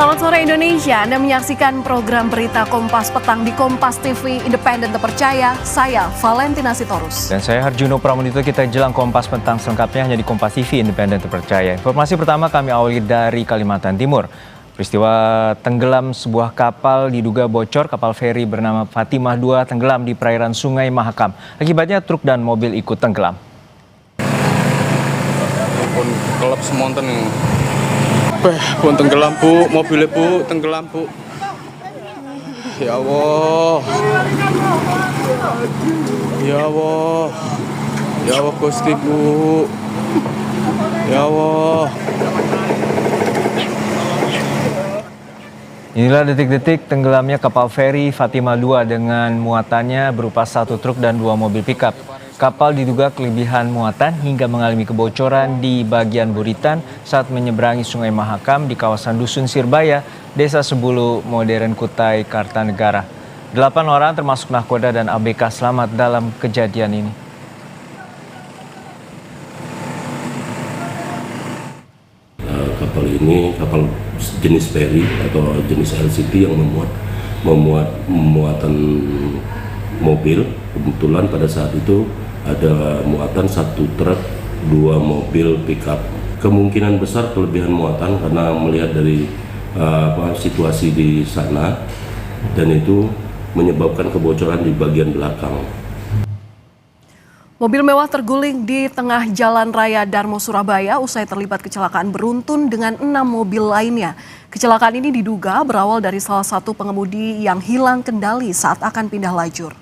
Selamat sore Indonesia, Anda menyaksikan program berita Kompas Petang di Kompas TV Independen Terpercaya. Saya Valentina Sitorus. Dan saya Harjuno Pramudito, kita jelang Kompas Petang selengkapnya hanya di Kompas TV Independen Terpercaya. Informasi pertama kami awali dari Kalimantan Timur. Peristiwa tenggelam sebuah kapal diduga bocor, kapal feri bernama Fatimah II tenggelam di perairan Sungai Mahakam. Akibatnya truk dan mobil ikut tenggelam. Kelap semonten ini. Pun tenggelam bu, mobilnya bu, tenggelam bu. Ya Allah. Ya Allah. Ya Allah Gusti bu. Ya Allah. Inilah detik-detik tenggelamnya kapal feri Fatimah II dengan muatannya berupa 1 truk dan 2 mobil pickup. Kapal diduga kelebihan muatan hingga mengalami kebocoran di bagian buritan saat menyeberangi Sungai Mahakam di kawasan Dusun Sirbaya, Desa Sebulu Modern, Kutai Kartanegara. 8 orang termasuk nahkoda dan ABK selamat dalam kejadian ini. Kapal ini kapal jenis feri atau jenis LCT yang memuat muatan mobil. Kebetulan pada saat itu ada muatan 1 truk, 2 mobil pickup. Kemungkinan besar kelebihan muatan karena melihat dari situasi di sana, dan itu menyebabkan kebocoran di bagian belakang. Mobil mewah terguling di tengah Jalan Raya Darmo Surabaya usai terlibat kecelakaan beruntun dengan 6 mobil lainnya. Kecelakaan ini diduga berawal dari salah satu pengemudi yang hilang kendali saat akan pindah lajur.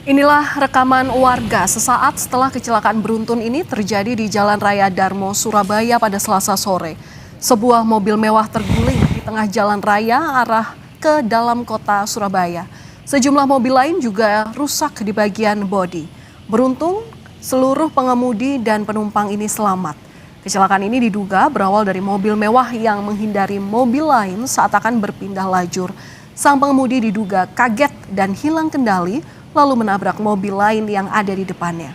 Inilah rekaman warga sesaat setelah kecelakaan beruntun ini terjadi di Jalan Raya Darmo, Surabaya pada Selasa sore. Sebuah mobil mewah terguling di tengah jalan raya arah ke dalam kota Surabaya. Sejumlah mobil lain juga rusak di bagian bodi. Beruntung, seluruh pengemudi dan penumpang ini selamat. Kecelakaan ini diduga berawal dari mobil mewah yang menghindari mobil lain saat akan berpindah lajur. Sang pengemudi diduga kaget dan hilang kendali, lalu menabrak mobil lain yang ada di depannya.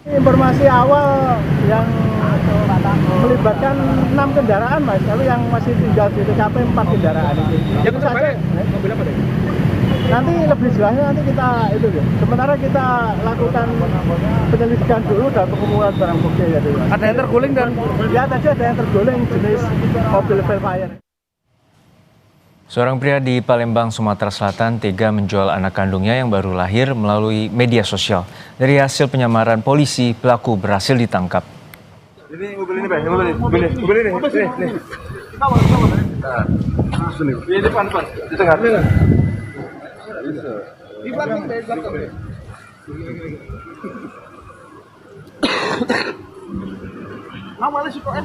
Informasi awal yang melibatkan 6 kendaraan, Mas. Lalu yang masih tinggal di TKP 4 kendaraan itu. Yang saja mobil apa deh? Nanti lebih jelasnya nanti kita itu ya. Sementara kita lakukan penyelidikan dulu dan pengumpulan barang bukti ya. Ada yang terguling dan ya tadi ada yang terguling jenis mobil Velfire. Seorang pria di Palembang, Sumatera Selatan tega menjual anak kandungnya yang baru lahir melalui media sosial. Dari hasil penyamaran polisi, pelaku berhasil ditangkap. Ini mobil ini, Pak. Mobil ini. Ini depan. Di tengah. Di belakang. Awalnya sih kok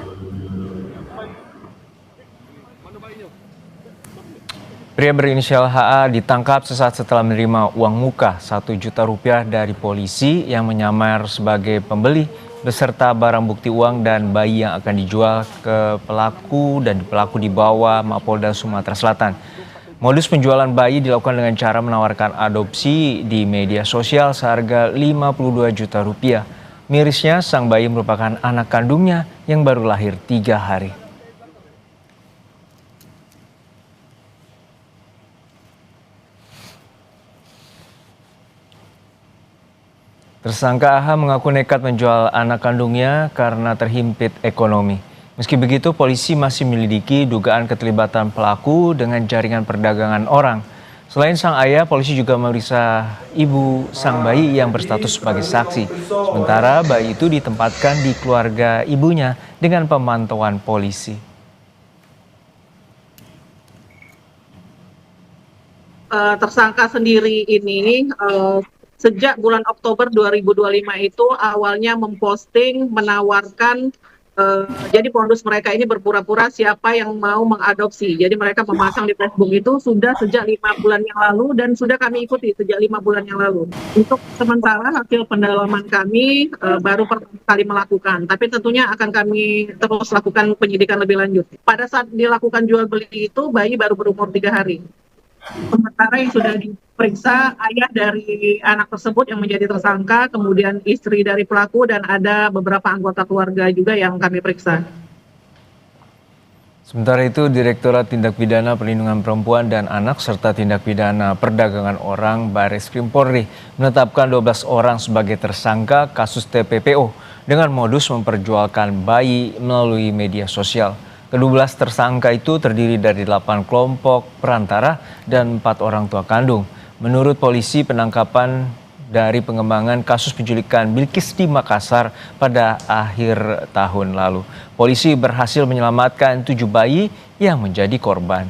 Pria berinisial HA ditangkap sesaat setelah menerima uang muka 1 juta rupiah dari polisi yang menyamar sebagai pembeli beserta barang bukti uang dan bayi yang akan dijual ke pelaku, dan pelaku dibawa Mapolda Sumatera Selatan. Modus penjualan bayi dilakukan dengan cara menawarkan adopsi di media sosial seharga 52 juta rupiah. Mirisnya, sang bayi merupakan anak kandungnya yang baru lahir 3 hari. Tersangka AH mengaku nekat menjual anak kandungnya karena terhimpit ekonomi. Meski begitu, polisi masih menyelidiki dugaan keterlibatan pelaku dengan jaringan perdagangan orang. Selain sang ayah, polisi juga memeriksa ibu sang bayi yang berstatus sebagai saksi. Sementara bayi itu ditempatkan di keluarga ibunya dengan pemantauan polisi. Tersangka sendiri ini sejak bulan Oktober 2025 itu awalnya memposting menawarkan Jadi modus mereka ini berpura-pura siapa yang mau mengadopsi. Jadi mereka memasang di Facebook itu sudah sejak 5 bulan yang lalu dan sudah kami ikuti sejak 5 bulan yang lalu. Untuk sementara hasil pendalaman kami baru pertama kali melakukan, tapi tentunya akan kami terus lakukan penyidikan lebih lanjut. Pada saat dilakukan jual beli itu bayi baru berumur 3 hari. Sementara yang sudah diperiksa ayah dari anak tersebut yang menjadi tersangka, kemudian istri dari pelaku, dan ada beberapa anggota keluarga juga yang kami periksa. Sementara itu, Direktorat Tindak Pidana Perlindungan Perempuan dan Anak serta Tindak Pidana Perdagangan Orang Barreskrim Polri menetapkan 12 orang sebagai tersangka kasus TPPO dengan modus memperjualkan bayi melalui media sosial. Ke-12 tersangka itu terdiri dari 8 kelompok perantara dan 4 orang tua kandung. Menurut polisi, penangkapan dari pengembangan kasus penculikan Bilkis di Makassar pada akhir tahun lalu. Polisi berhasil menyelamatkan 7 bayi yang menjadi korban.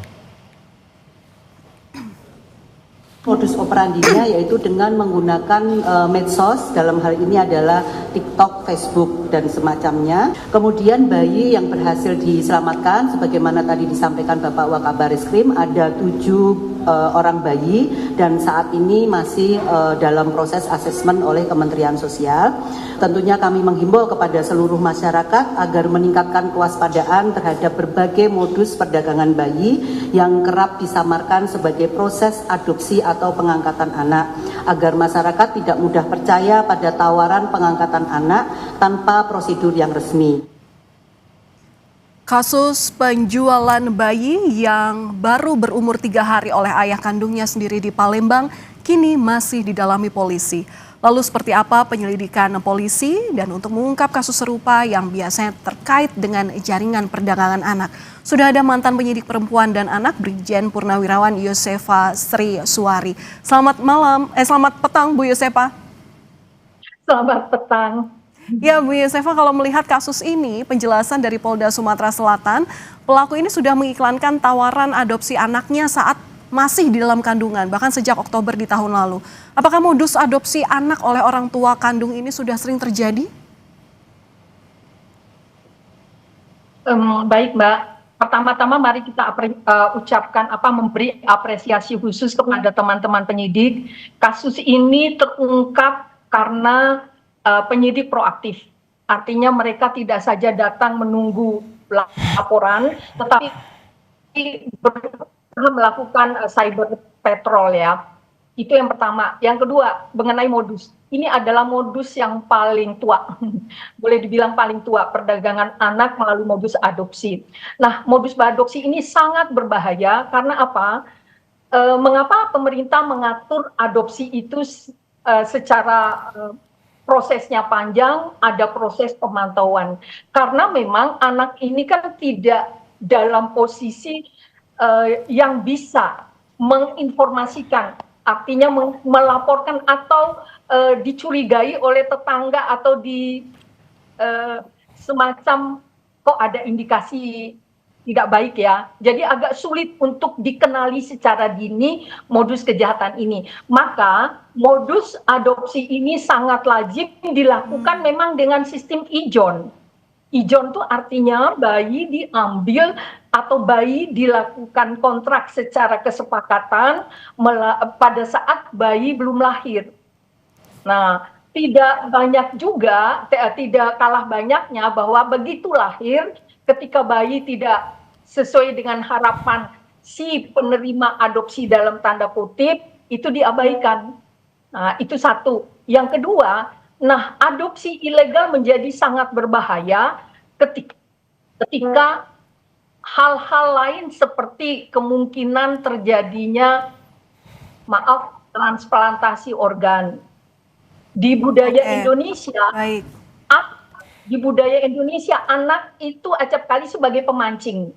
Modus operandinya yaitu dengan menggunakan medsos, dalam hal ini adalah TikTok, Facebook, dan semacamnya. Kemudian bayi yang berhasil diselamatkan, sebagaimana tadi disampaikan Bapak Wakabareskrim, ada 7 orang bayi dan saat ini masih dalam proses asesmen oleh Kementerian Sosial. Tentunya kami menghimbau kepada seluruh masyarakat agar meningkatkan kewaspadaan terhadap berbagai modus perdagangan bayi yang kerap disamarkan sebagai proses adopsi atau pengangkatan anak, agar masyarakat tidak mudah percaya pada tawaran pengangkatan anak tanpa prosedur yang resmi. Kasus penjualan bayi yang baru berumur 3 hari oleh ayah kandungnya sendiri di Palembang kini masih didalami polisi. Lalu seperti apa penyelidikan polisi dan untuk mengungkap kasus serupa yang biasanya terkait dengan jaringan perdagangan anak. Sudah ada mantan penyidik perempuan dan anak Brigjen Purnawirawan Yosefa Sri Suwari. Selamat petang Bu Yosefa. Selamat petang. Ya Bu Yosefa, kalau melihat kasus ini, penjelasan dari Polda Sumatera Selatan, pelaku ini sudah mengiklankan tawaran adopsi anaknya saat masih di dalam kandungan, bahkan sejak Oktober di tahun lalu. Apakah modus adopsi anak oleh orang tua kandung ini sudah sering terjadi? Baik Mbak, pertama-tama mari kita ucapkan memberi apresiasi khusus kepada teman-teman penyidik. Kasus ini terungkap karena penyidik proaktif, artinya mereka tidak saja datang menunggu laporan, tetapi melakukan cyber patrol ya. Itu yang pertama. Yang kedua, mengenai modus. Ini adalah modus yang paling tua, boleh dibilang paling tua, perdagangan anak melalui modus adopsi. Nah, modus adopsi ini sangat berbahaya karena apa? Mengapa pemerintah mengatur adopsi itu secara prosesnya panjang, ada proses pemantauan. Karena memang anak ini kan tidak dalam posisi yang bisa menginformasikan, artinya melaporkan atau dicurigai oleh tetangga atau semacam kok ada indikasi tidak baik ya. Jadi agak sulit untuk dikenali secara dini modus kejahatan ini. Maka modus adopsi ini sangat lazim dilakukan memang dengan sistem ijon. Ijon itu artinya bayi diambil atau bayi dilakukan kontrak secara kesepakatan pada saat bayi belum lahir. Nah, tidak banyak juga, tidak kalah banyaknya bahwa begitu lahir, ketika bayi tidak sesuai dengan harapan si penerima adopsi dalam tanda kutip, itu diabaikan. Nah, itu satu. Yang kedua, adopsi ilegal menjadi sangat berbahaya ketika hal-hal lain seperti kemungkinan terjadinya, transplantasi organ. Di budaya Indonesia, di budaya Indonesia anak itu acap kali sebagai pemancing.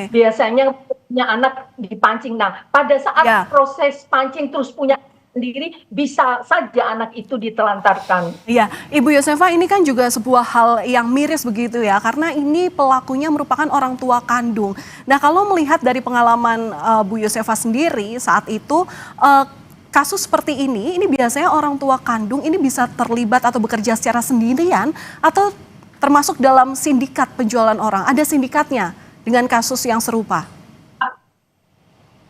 Biasanya punya anak dipancing. Nah, pada saat proses pancing terus punya sendiri, bisa saja anak itu ditelantarkan. Iya, Ibu Yosefa, ini kan juga sebuah hal yang miris begitu ya, karena ini pelakunya merupakan orang tua kandung. Nah, kalau melihat dari pengalaman Bu Yosefa sendiri saat itu, kasus seperti ini biasanya orang tua kandung ini bisa terlibat atau bekerja secara sendirian atau termasuk dalam sindikat penjualan orang. Ada sindikatnya dengan kasus yang serupa.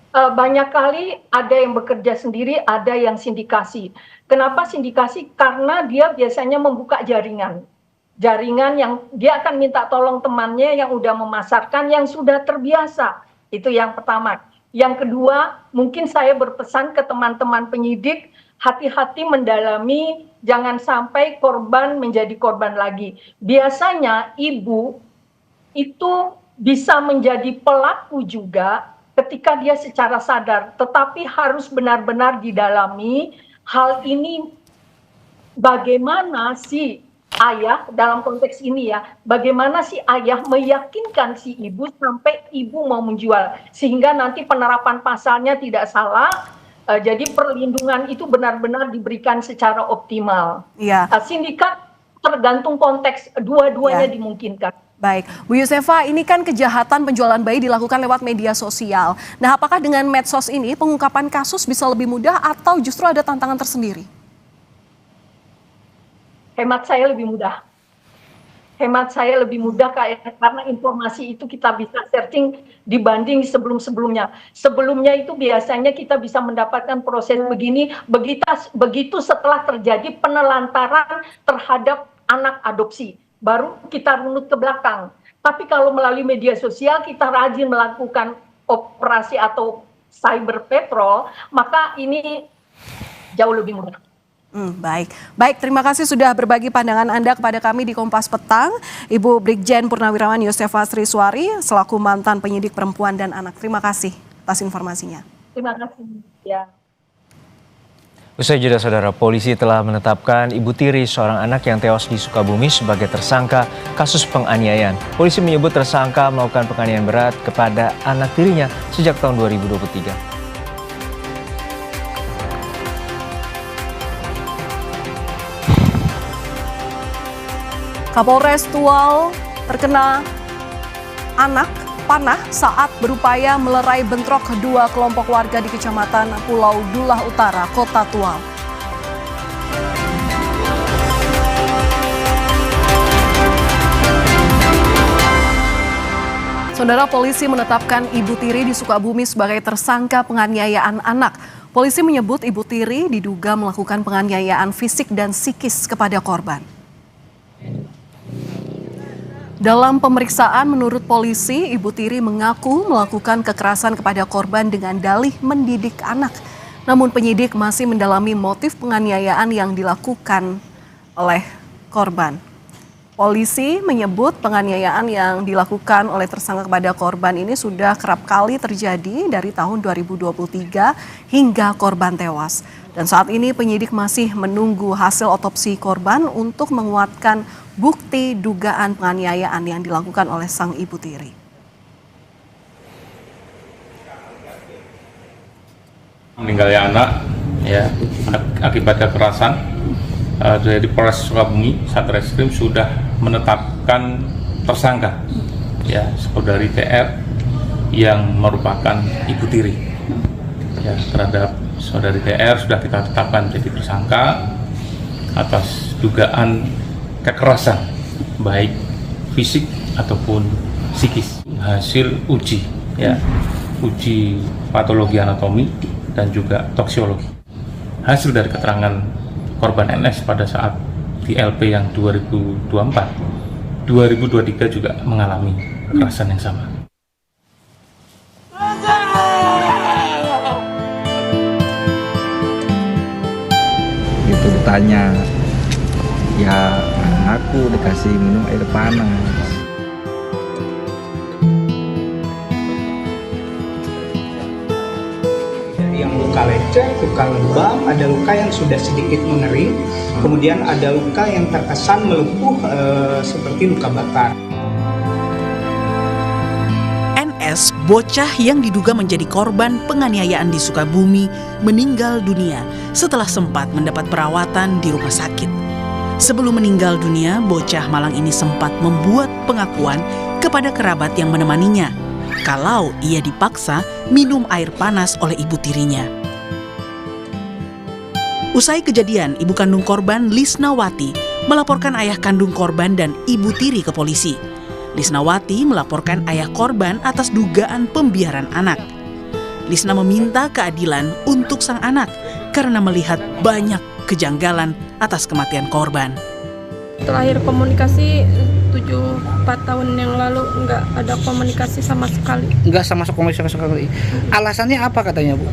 Banyak kali ada yang bekerja sendiri, ada yang sindikasi. Kenapa sindikasi? Karena dia biasanya membuka jaringan yang dia akan minta tolong temannya yang udah memasarkan, yang sudah terbiasa. Itu yang pertama. Yang kedua, mungkin saya berpesan ke teman-teman penyidik, hati-hati mendalami, jangan sampai korban menjadi korban lagi. Biasanya ibu itu bisa menjadi pelaku juga ketika dia secara sadar, tetapi harus benar-benar didalami hal ini, bagaimana si ayah dalam konteks ini ya, bagaimana si ayah meyakinkan si ibu sampai ibu mau menjual, sehingga nanti penerapan pasalnya tidak salah, jadi perlindungan itu benar-benar diberikan secara optimal. Iya. Sindikat tergantung konteks, dua-duanya dimungkinkan. Baik, Bu Yusefa, ini kan kejahatan penjualan bayi dilakukan lewat media sosial. Nah, apakah dengan medsos ini pengungkapan kasus bisa lebih mudah atau justru ada tantangan tersendiri? Hemat saya lebih mudah. Hemat saya lebih mudah karena informasi itu kita bisa searching dibanding sebelum-sebelumnya. Sebelumnya itu biasanya kita bisa mendapatkan proses begini, begitu setelah terjadi penelantaran terhadap anak adopsi. Baru kita runut ke belakang. Tapi kalau melalui media sosial kita rajin melakukan operasi atau cyber patrol, maka ini jauh lebih mudah. Baik, terima kasih sudah berbagi pandangan Anda kepada kami di Kompas Petang, Ibu Brigjen Purnawirawan Yusefa Sriswari selaku mantan penyidik perempuan dan anak. Terima kasih atas informasinya. Terima kasih. Ya. Usai jeda saudara, polisi telah menetapkan Ibu Tiri, seorang anak yang tewas di Sukabumi sebagai tersangka kasus penganiayaan. Polisi menyebut tersangka melakukan penganiayaan berat kepada anak tirinya sejak tahun 2023. Kapolres Tual terkena anak panah saat berupaya melerai bentrok kedua kelompok warga di Kecamatan Pulau Dulah Utara, Kota Tual. Saudara, polisi menetapkan Ibu Tiri di Sukabumi sebagai tersangka penganiayaan anak. Polisi menyebut Ibu Tiri diduga melakukan penganiayaan fisik dan psikis kepada korban. Dalam pemeriksaan, menurut polisi, Ibu Tiri mengaku melakukan kekerasan kepada korban dengan dalih mendidik anak. Namun penyidik masih mendalami motif penganiayaan yang dilakukan oleh korban. Polisi menyebut penganiayaan yang dilakukan oleh tersangka kepada korban ini sudah kerap kali terjadi dari tahun 2023 hingga korban tewas. Dan saat ini penyidik masih menunggu hasil otopsi korban untuk menguatkan bukti dugaan penganiayaan yang dilakukan oleh sang Ibu Tiri. Meninggalnya anak akibat kekerasan, dari Polres Sukabumi Satreskrim sudah menetapkan tersangka saudari TR yang merupakan Ibu Tiri. Terhadap saudari TR sudah kita tetapkan jadi tersangka atas dugaan kekerasan baik fisik ataupun psikis. Hasil uji patologi anatomi dan juga toksiologi. Hasil dari keterangan korban NS pada saat di LP yang 2023 juga mengalami kekerasan yang sama. Itu ditanya, ya aku dikasih minum air panas. Yang luka lecet, luka lebam, ada luka yang sudah sedikit mengering, kemudian ada luka yang terkesan melepuh seperti luka bakar. NS, bocah yang diduga menjadi korban penganiayaan di Sukabumi, meninggal dunia setelah sempat mendapat perawatan di rumah sakit. Sebelum meninggal dunia, bocah Malang ini sempat membuat pengakuan kepada kerabat yang menemaninya kalau ia dipaksa minum air panas oleh ibu tirinya. Usai kejadian, ibu kandung korban Lisnawati melaporkan ayah kandung korban dan ibu tiri ke polisi. Lisnawati melaporkan ayah korban atas dugaan pembiaran anak. Lisna meminta keadilan untuk sang anak karena melihat banyak kejanggalan atas kematian korban. Terakhir komunikasi 4 tahun yang lalu nggak ada komunikasi sama sekali. Nggak sama komunikasi sekali. Alasannya apa katanya, Bu?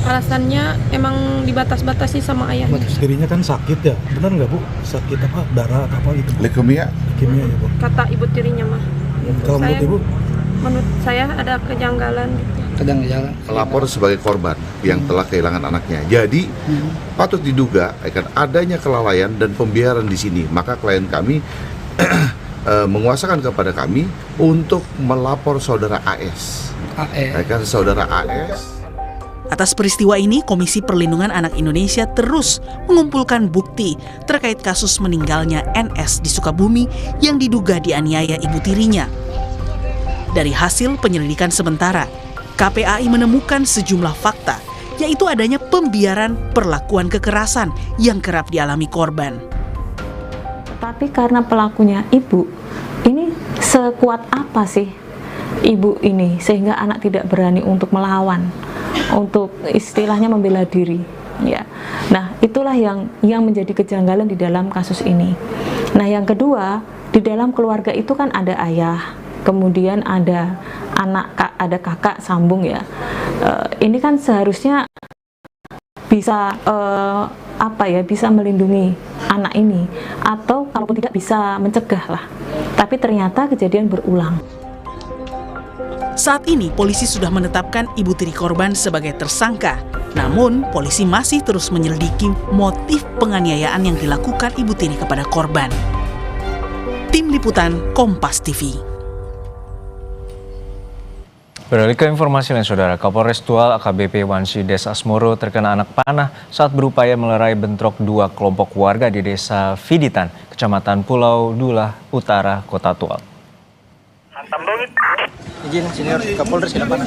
Alasannya emang dibatas-batasi sama ayah. Dirinya kan sakit ya, benar nggak Bu? Sakit apa? Darah atau apa gitu? Leukemia? Leukemia ya Bu. Kata ibu tirinya mah. Kalau menurut Ibu? Menurut saya ada kejanggalan gitu. Melapor sebagai korban yang telah kehilangan anaknya. Jadi patut diduga akan adanya kelalaian dan pembiaran di sini. Maka klien kami menguasakan kepada kami untuk melapor saudara AS. Kan saudara AS. Atas peristiwa ini, Komisi Perlindungan Anak Indonesia terus mengumpulkan bukti terkait kasus meninggalnya NS di Sukabumi yang diduga dianiaya ibu tirinya. Dari hasil penyelidikan sementara, KPAI menemukan sejumlah fakta, yaitu adanya pembiaran perlakuan kekerasan yang kerap dialami korban. Tapi karena pelakunya ibu, ini sekuat apa sih ibu ini sehingga anak tidak berani untuk melawan, untuk istilahnya membela diri, ya. Nah, itulah yang menjadi kejanggalan di dalam kasus ini. Nah, yang kedua, di dalam keluarga itu kan ada ayah, kemudian ada anak, ada kakak sambung ya. Ini kan seharusnya bisa bisa melindungi anak ini, atau kalaupun tidak bisa mencegah lah. Tapi ternyata kejadian berulang. Saat ini polisi sudah menetapkan ibu tiri korban sebagai tersangka. Namun polisi masih terus menyelidiki motif penganiayaan yang dilakukan ibu tiri kepada korban. Tim Liputan Kompas TV. Beralih ke informasi lain, Saudara. Kapolres Tual AKBP Wansi Des Asmoro terkena anak panah saat berupaya melerai bentrok dua kelompok warga di Desa Fiditan, Kecamatan Pulau Dula Utara, Kota Tual. Izin senior Kapolres ke depan.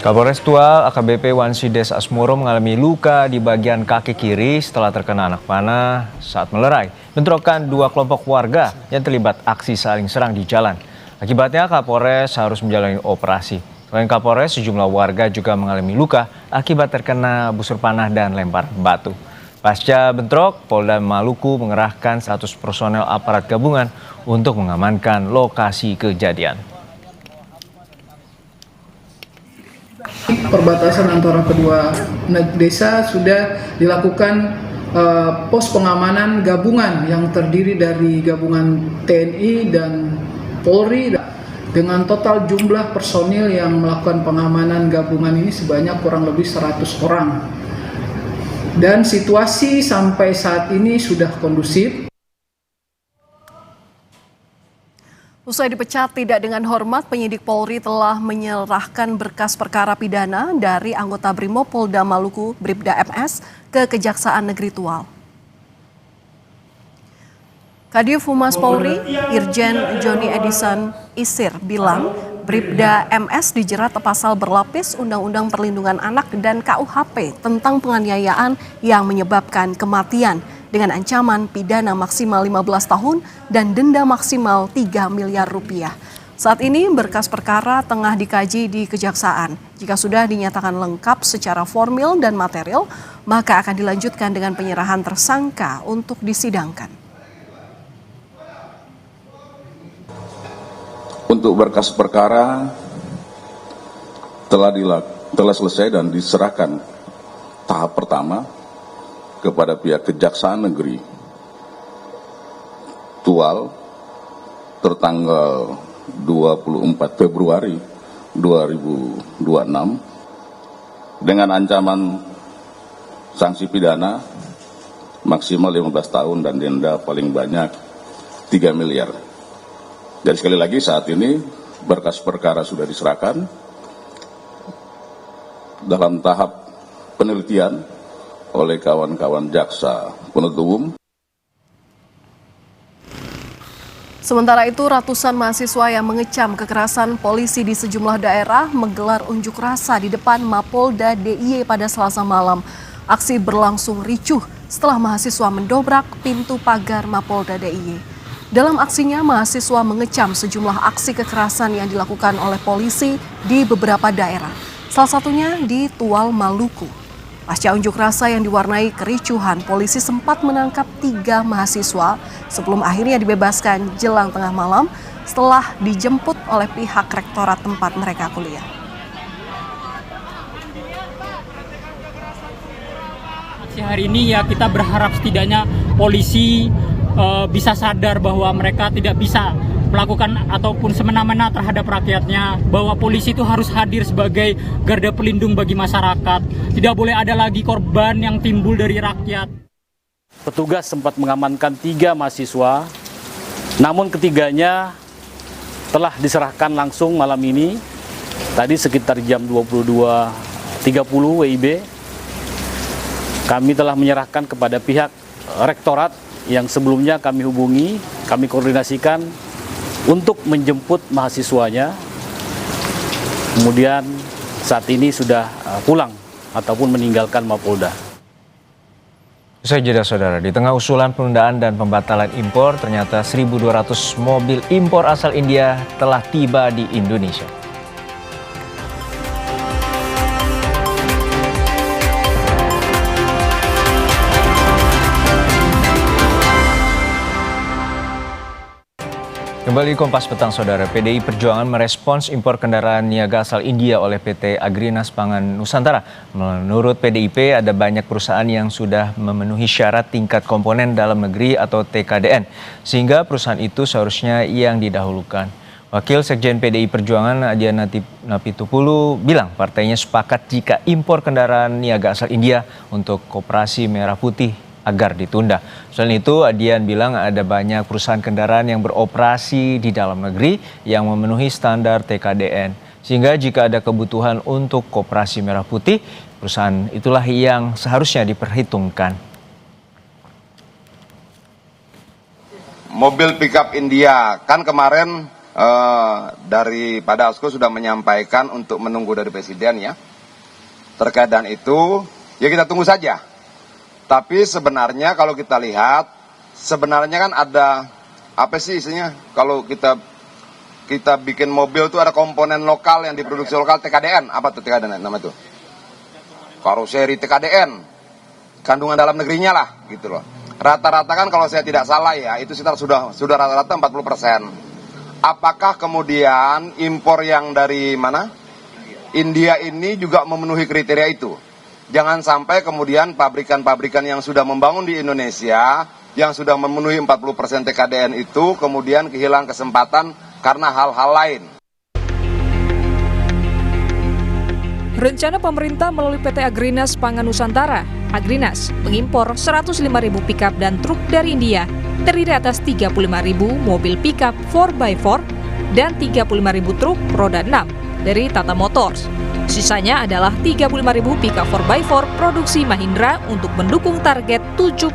Kapolres Tual AKBP Wansi Des Asmoro mengalami luka di bagian kaki kiri setelah terkena anak panah saat melerai bentrokan dua kelompok warga yang terlibat aksi saling serang di jalan. Akibatnya Kapolres harus menjalani operasi. Selain Kapolres, sejumlah warga juga mengalami luka akibat terkena busur panah dan lempar batu. Pasca bentrok, Polda Maluku mengerahkan 100 personel aparat gabungan untuk mengamankan lokasi kejadian. Perbatasan antara kedua desa sudah dilakukan pos pengamanan gabungan yang terdiri dari gabungan TNI dan Polri dengan total jumlah personil yang melakukan pengamanan gabungan ini sebanyak kurang lebih 100 orang. Dan situasi sampai saat ini sudah kondusif. Usai dipecat tidak dengan hormat, penyidik Polri telah menyerahkan berkas perkara pidana dari anggota Brimob Polda Maluku Bribda MS ke Kejaksaan Negeri Tual. Kadif Humas Polri, Irjen Joni Edison Isir bilang Bribda MS dijerat pasal berlapis Undang-Undang Perlindungan Anak dan KUHP tentang penganiayaan yang menyebabkan kematian dengan ancaman pidana maksimal 15 tahun dan denda maksimal 3 miliar rupiah. Saat ini berkas perkara tengah dikaji di Kejaksaan. Jika sudah dinyatakan lengkap secara formil dan material, maka akan dilanjutkan dengan penyerahan tersangka untuk disidangkan. Untuk berkas perkara telah selesai dan diserahkan tahap pertama kepada pihak Kejaksaan Negeri Tual tertanggal 24 Februari 2026 dengan ancaman sanksi pidana maksimal 15 tahun dan denda paling banyak 3 miliar. Jadi sekali lagi saat ini berkas perkara sudah diserahkan dalam tahap penelitian oleh kawan-kawan jaksa penuntut umum. Sementara itu, ratusan mahasiswa yang mengecam kekerasan polisi di sejumlah daerah menggelar unjuk rasa di depan Mapolda DIY pada Selasa malam. Aksi berlangsung ricuh setelah mahasiswa mendobrak pintu pagar Mapolda DIY. Dalam aksinya, mahasiswa mengecam sejumlah aksi kekerasan yang dilakukan oleh polisi di beberapa daerah, salah satunya di Tual, Maluku. Pasca unjuk rasa yang diwarnai kericuhan, polisi sempat menangkap 3 mahasiswa sebelum akhirnya dibebaskan jelang tengah malam setelah dijemput oleh pihak rektorat tempat mereka kuliah. Hari ini ya kita berharap setidaknya polisi bisa sadar bahwa mereka tidak bisa melakukan ataupun semena-mena terhadap rakyatnya, bahwa polisi itu harus hadir sebagai garda pelindung bagi masyarakat. Tidak boleh ada lagi korban yang timbul dari rakyat. Petugas sempat mengamankan 3 mahasiswa, namun ketiganya telah diserahkan langsung malam ini, tadi sekitar jam 22.30 WIB. Kami telah menyerahkan kepada pihak rektorat yang sebelumnya kami hubungi, kami koordinasikan untuk menjemput mahasiswanya. Kemudian saat ini sudah pulang ataupun meninggalkan Mapolda. Usai jeda saudara, di tengah usulan penundaan dan pembatalan impor, ternyata 1.200 mobil impor asal India telah tiba di Indonesia. Kembali Kompas Petang Saudara, PDI Perjuangan merespons impor kendaraan niaga asal India oleh PT Agrinas Pangan Nusantara. Menurut PDIP, ada banyak perusahaan yang sudah memenuhi syarat tingkat komponen dalam negeri atau TKDN, sehingga perusahaan itu seharusnya yang didahulukan. Wakil Sekjen PDI Perjuangan Adian Napitupulu bilang partainya sepakat jika impor kendaraan niaga asal India untuk Koperasi Merah Putih agar ditunda. Selain itu, Adian bilang ada banyak perusahaan kendaraan yang beroperasi di dalam negeri yang memenuhi standar TKDN. Sehingga jika ada kebutuhan untuk Koperasi Merah Putih, perusahaan itulah yang seharusnya diperhitungkan. Mobil pickup India, kan kemarin daripada ASKO sudah menyampaikan untuk menunggu dari Presiden ya. Terkait dengan itu, ya kita tunggu saja. Tapi sebenarnya kalau kita lihat, sebenarnya kan ada, apa sih isinya? Kalau kita bikin mobil tuh ada komponen lokal yang diproduksi lokal, TKDN. Apa tuh TKDN nama itu? Karoseri TKDN. Kandungan dalam negerinya lah, gitu loh. Rata-rata kan kalau saya tidak salah ya, itu sekitar sudah rata-rata 40%. Apakah kemudian impor yang dari mana? India ini juga memenuhi kriteria itu? Jangan sampai kemudian pabrikan-pabrikan yang sudah membangun di Indonesia, yang sudah memenuhi 40% TKDN itu, kemudian kehilangan kesempatan karena hal-hal lain. Rencana pemerintah melalui PT Agrinas Pangan Nusantara, Agrinas, mengimpor 105.000 pickup dan truk dari India, terdiri atas 35.000 mobil pickup 4x4 dan 35.000 truk roda 6 dari Tata Motors. Sisanya adalah 35.000 pickup 4x4 produksi Mahindra untuk mendukung target 70.000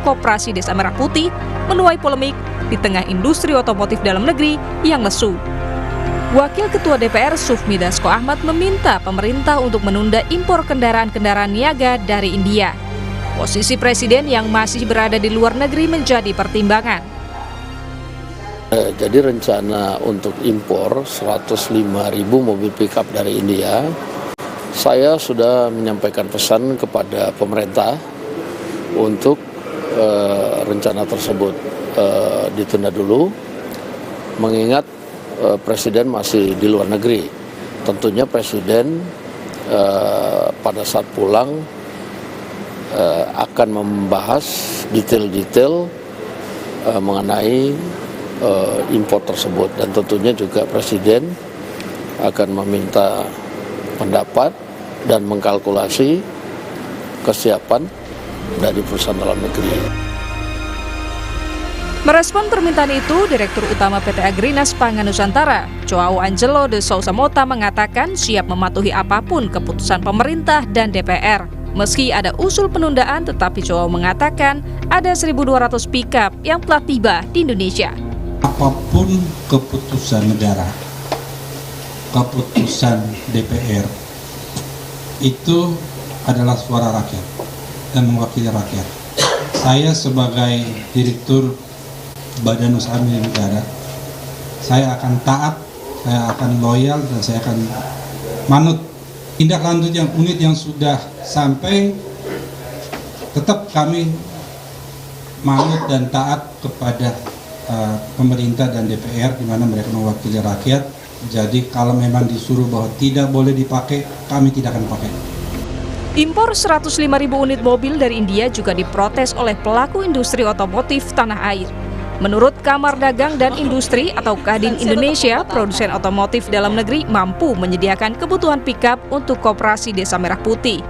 koperasi Desa Merah Putih, menuai polemik di tengah industri otomotif dalam negeri yang lesu. Wakil Ketua DPR Sufmi Dasko Ahmad meminta pemerintah untuk menunda impor kendaraan-kendaraan niaga dari India. Posisi Presiden yang masih berada di luar negeri menjadi pertimbangan. Jadi rencana untuk impor 105.000 mobil pickup dari India, saya sudah menyampaikan pesan kepada pemerintah untuk rencana tersebut ditunda dulu, mengingat Presiden masih di luar negeri. Tentunya Presiden pada saat pulang akan membahas detail-detail mengenai impor tersebut, dan tentunya juga Presiden akan meminta pendapat dan mengkalkulasi kesiapan dari perusahaan dalam negeri. Merespon permintaan itu, Direktur Utama PT Agrinas Pangan Nusantara, Joao Angelo de Sousa Mota mengatakan siap mematuhi apapun keputusan pemerintah dan DPR. Meski ada usul penundaan, tetapi Joao mengatakan ada 1.200 pickup yang telah tiba di Indonesia. apapun keputusan negara, keputusan DPR, itu adalah suara rakyat dan mewakili rakyat. Saya sebagai Direktur Badan Usaha Milik Negara, saya akan taat, saya akan loyal, dan saya akan manut. Tindak lanjut yang unit yang sudah sampai, tetap kami manut dan taat kepada pemerintah dan DPR, di mana mereka mewakili rakyat. Jadi kalau memang disuruh bahwa tidak boleh dipakai, kami tidak akan pakai. Impor 105.000 unit mobil dari India juga diprotes oleh pelaku industri otomotif tanah air. Menurut Kamar Dagang dan Industri atau Kadin Indonesia, produsen otomotif dalam negeri mampu menyediakan kebutuhan pickup untuk Koperasi Desa Merah Putih.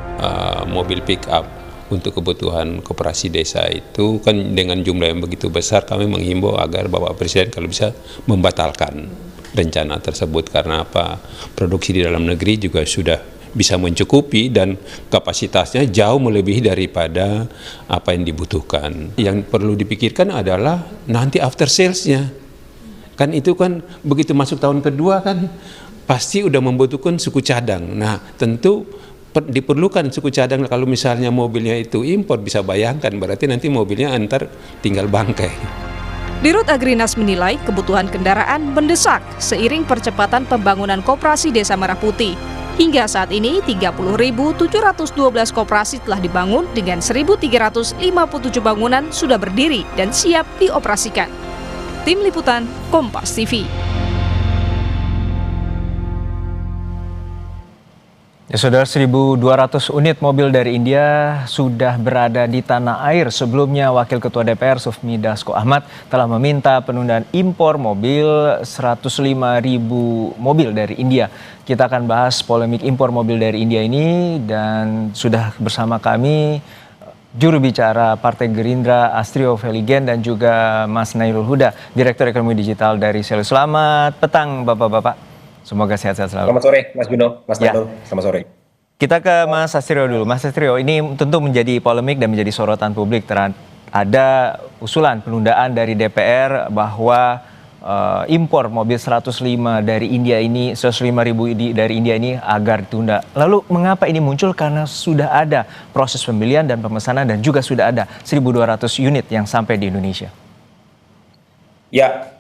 Mobil pickup untuk kebutuhan Koperasi Desa itu kan dengan jumlah yang begitu besar, kami menghimbau agar Bapak Presiden kalau bisa membatalkan rencana tersebut, karena apa? Produksi di dalam negeri juga sudah bisa mencukupi dan kapasitasnya jauh melebihi daripada apa yang dibutuhkan. Yang perlu dipikirkan adalah nanti after sales-nya. Kan itu kan begitu masuk tahun kedua kan pasti udah membutuhkan suku cadang. Nah, tentu diperlukan suku cadang. Kalau misalnya mobilnya itu impor, bisa bayangkan berarti nanti mobilnya antar tinggal bangkai. Dirut Agrinas menilai kebutuhan kendaraan mendesak seiring percepatan pembangunan Koperasi Desa Merah Putih. Hingga saat ini 30.712 koperasi telah dibangun dengan 1.357 bangunan sudah berdiri dan siap dioperasikan. Tim Liputan Kompas TV. Ya, Saudara, 1.200 unit mobil dari India sudah berada di tanah air. Sebelumnya, Wakil Ketua DPR Sufmi Dasko Ahmad telah meminta penundaan impor mobil 105.000 mobil dari India. Kita akan bahas polemik impor mobil dari India ini, dan sudah bersama kami juru bicara Partai Gerindra Astrio Veligen dan juga Mas Nailul Huda, Direktur Ekonomi Digital dari Selu. Selamat petang Bapak-Bapak. Semoga sehat-sehat selalu. Selamat sore Mas Juno, Mas Nailul. Selamat sore. Kita ke Mas Astrio dulu. Mas Astrio, ini tentu menjadi polemik dan menjadi sorotan publik. Ada usulan penundaan dari DPR bahwa impor mobil 105 dari India ini, 105.000 dari India ini agar ditunda. Lalu mengapa ini muncul? Karena sudah ada proses pembelian dan pemesanan dan juga sudah ada 1.200 unit yang sampai di Indonesia. Ya,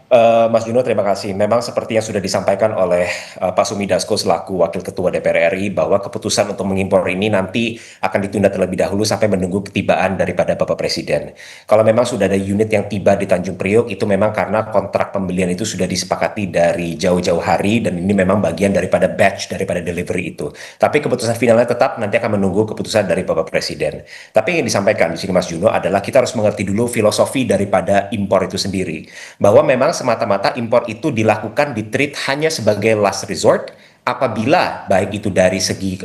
Mas Juno, terima kasih. Memang seperti yang sudah disampaikan oleh Pak Sufmi Dasko selaku Wakil Ketua DPR RI, bahwa keputusan untuk mengimpor ini nanti akan ditunda terlebih dahulu sampai menunggu ketibaan daripada Bapak Presiden. Kalau memang sudah ada unit yang tiba di Tanjung Priok, itu memang karena kontrak pembelian itu sudah disepakati dari jauh-jauh hari, dan ini memang bagian daripada batch, daripada delivery itu. Tapi keputusan finalnya tetap nanti akan menunggu keputusan dari Bapak Presiden. Tapi yang disampaikan di sini Mas Juno adalah kita harus mengerti dulu filosofi daripada impor itu sendiri. Bahwa memang semata-mata impor itu dilakukan, di-treat hanya sebagai last resort apabila baik itu dari segi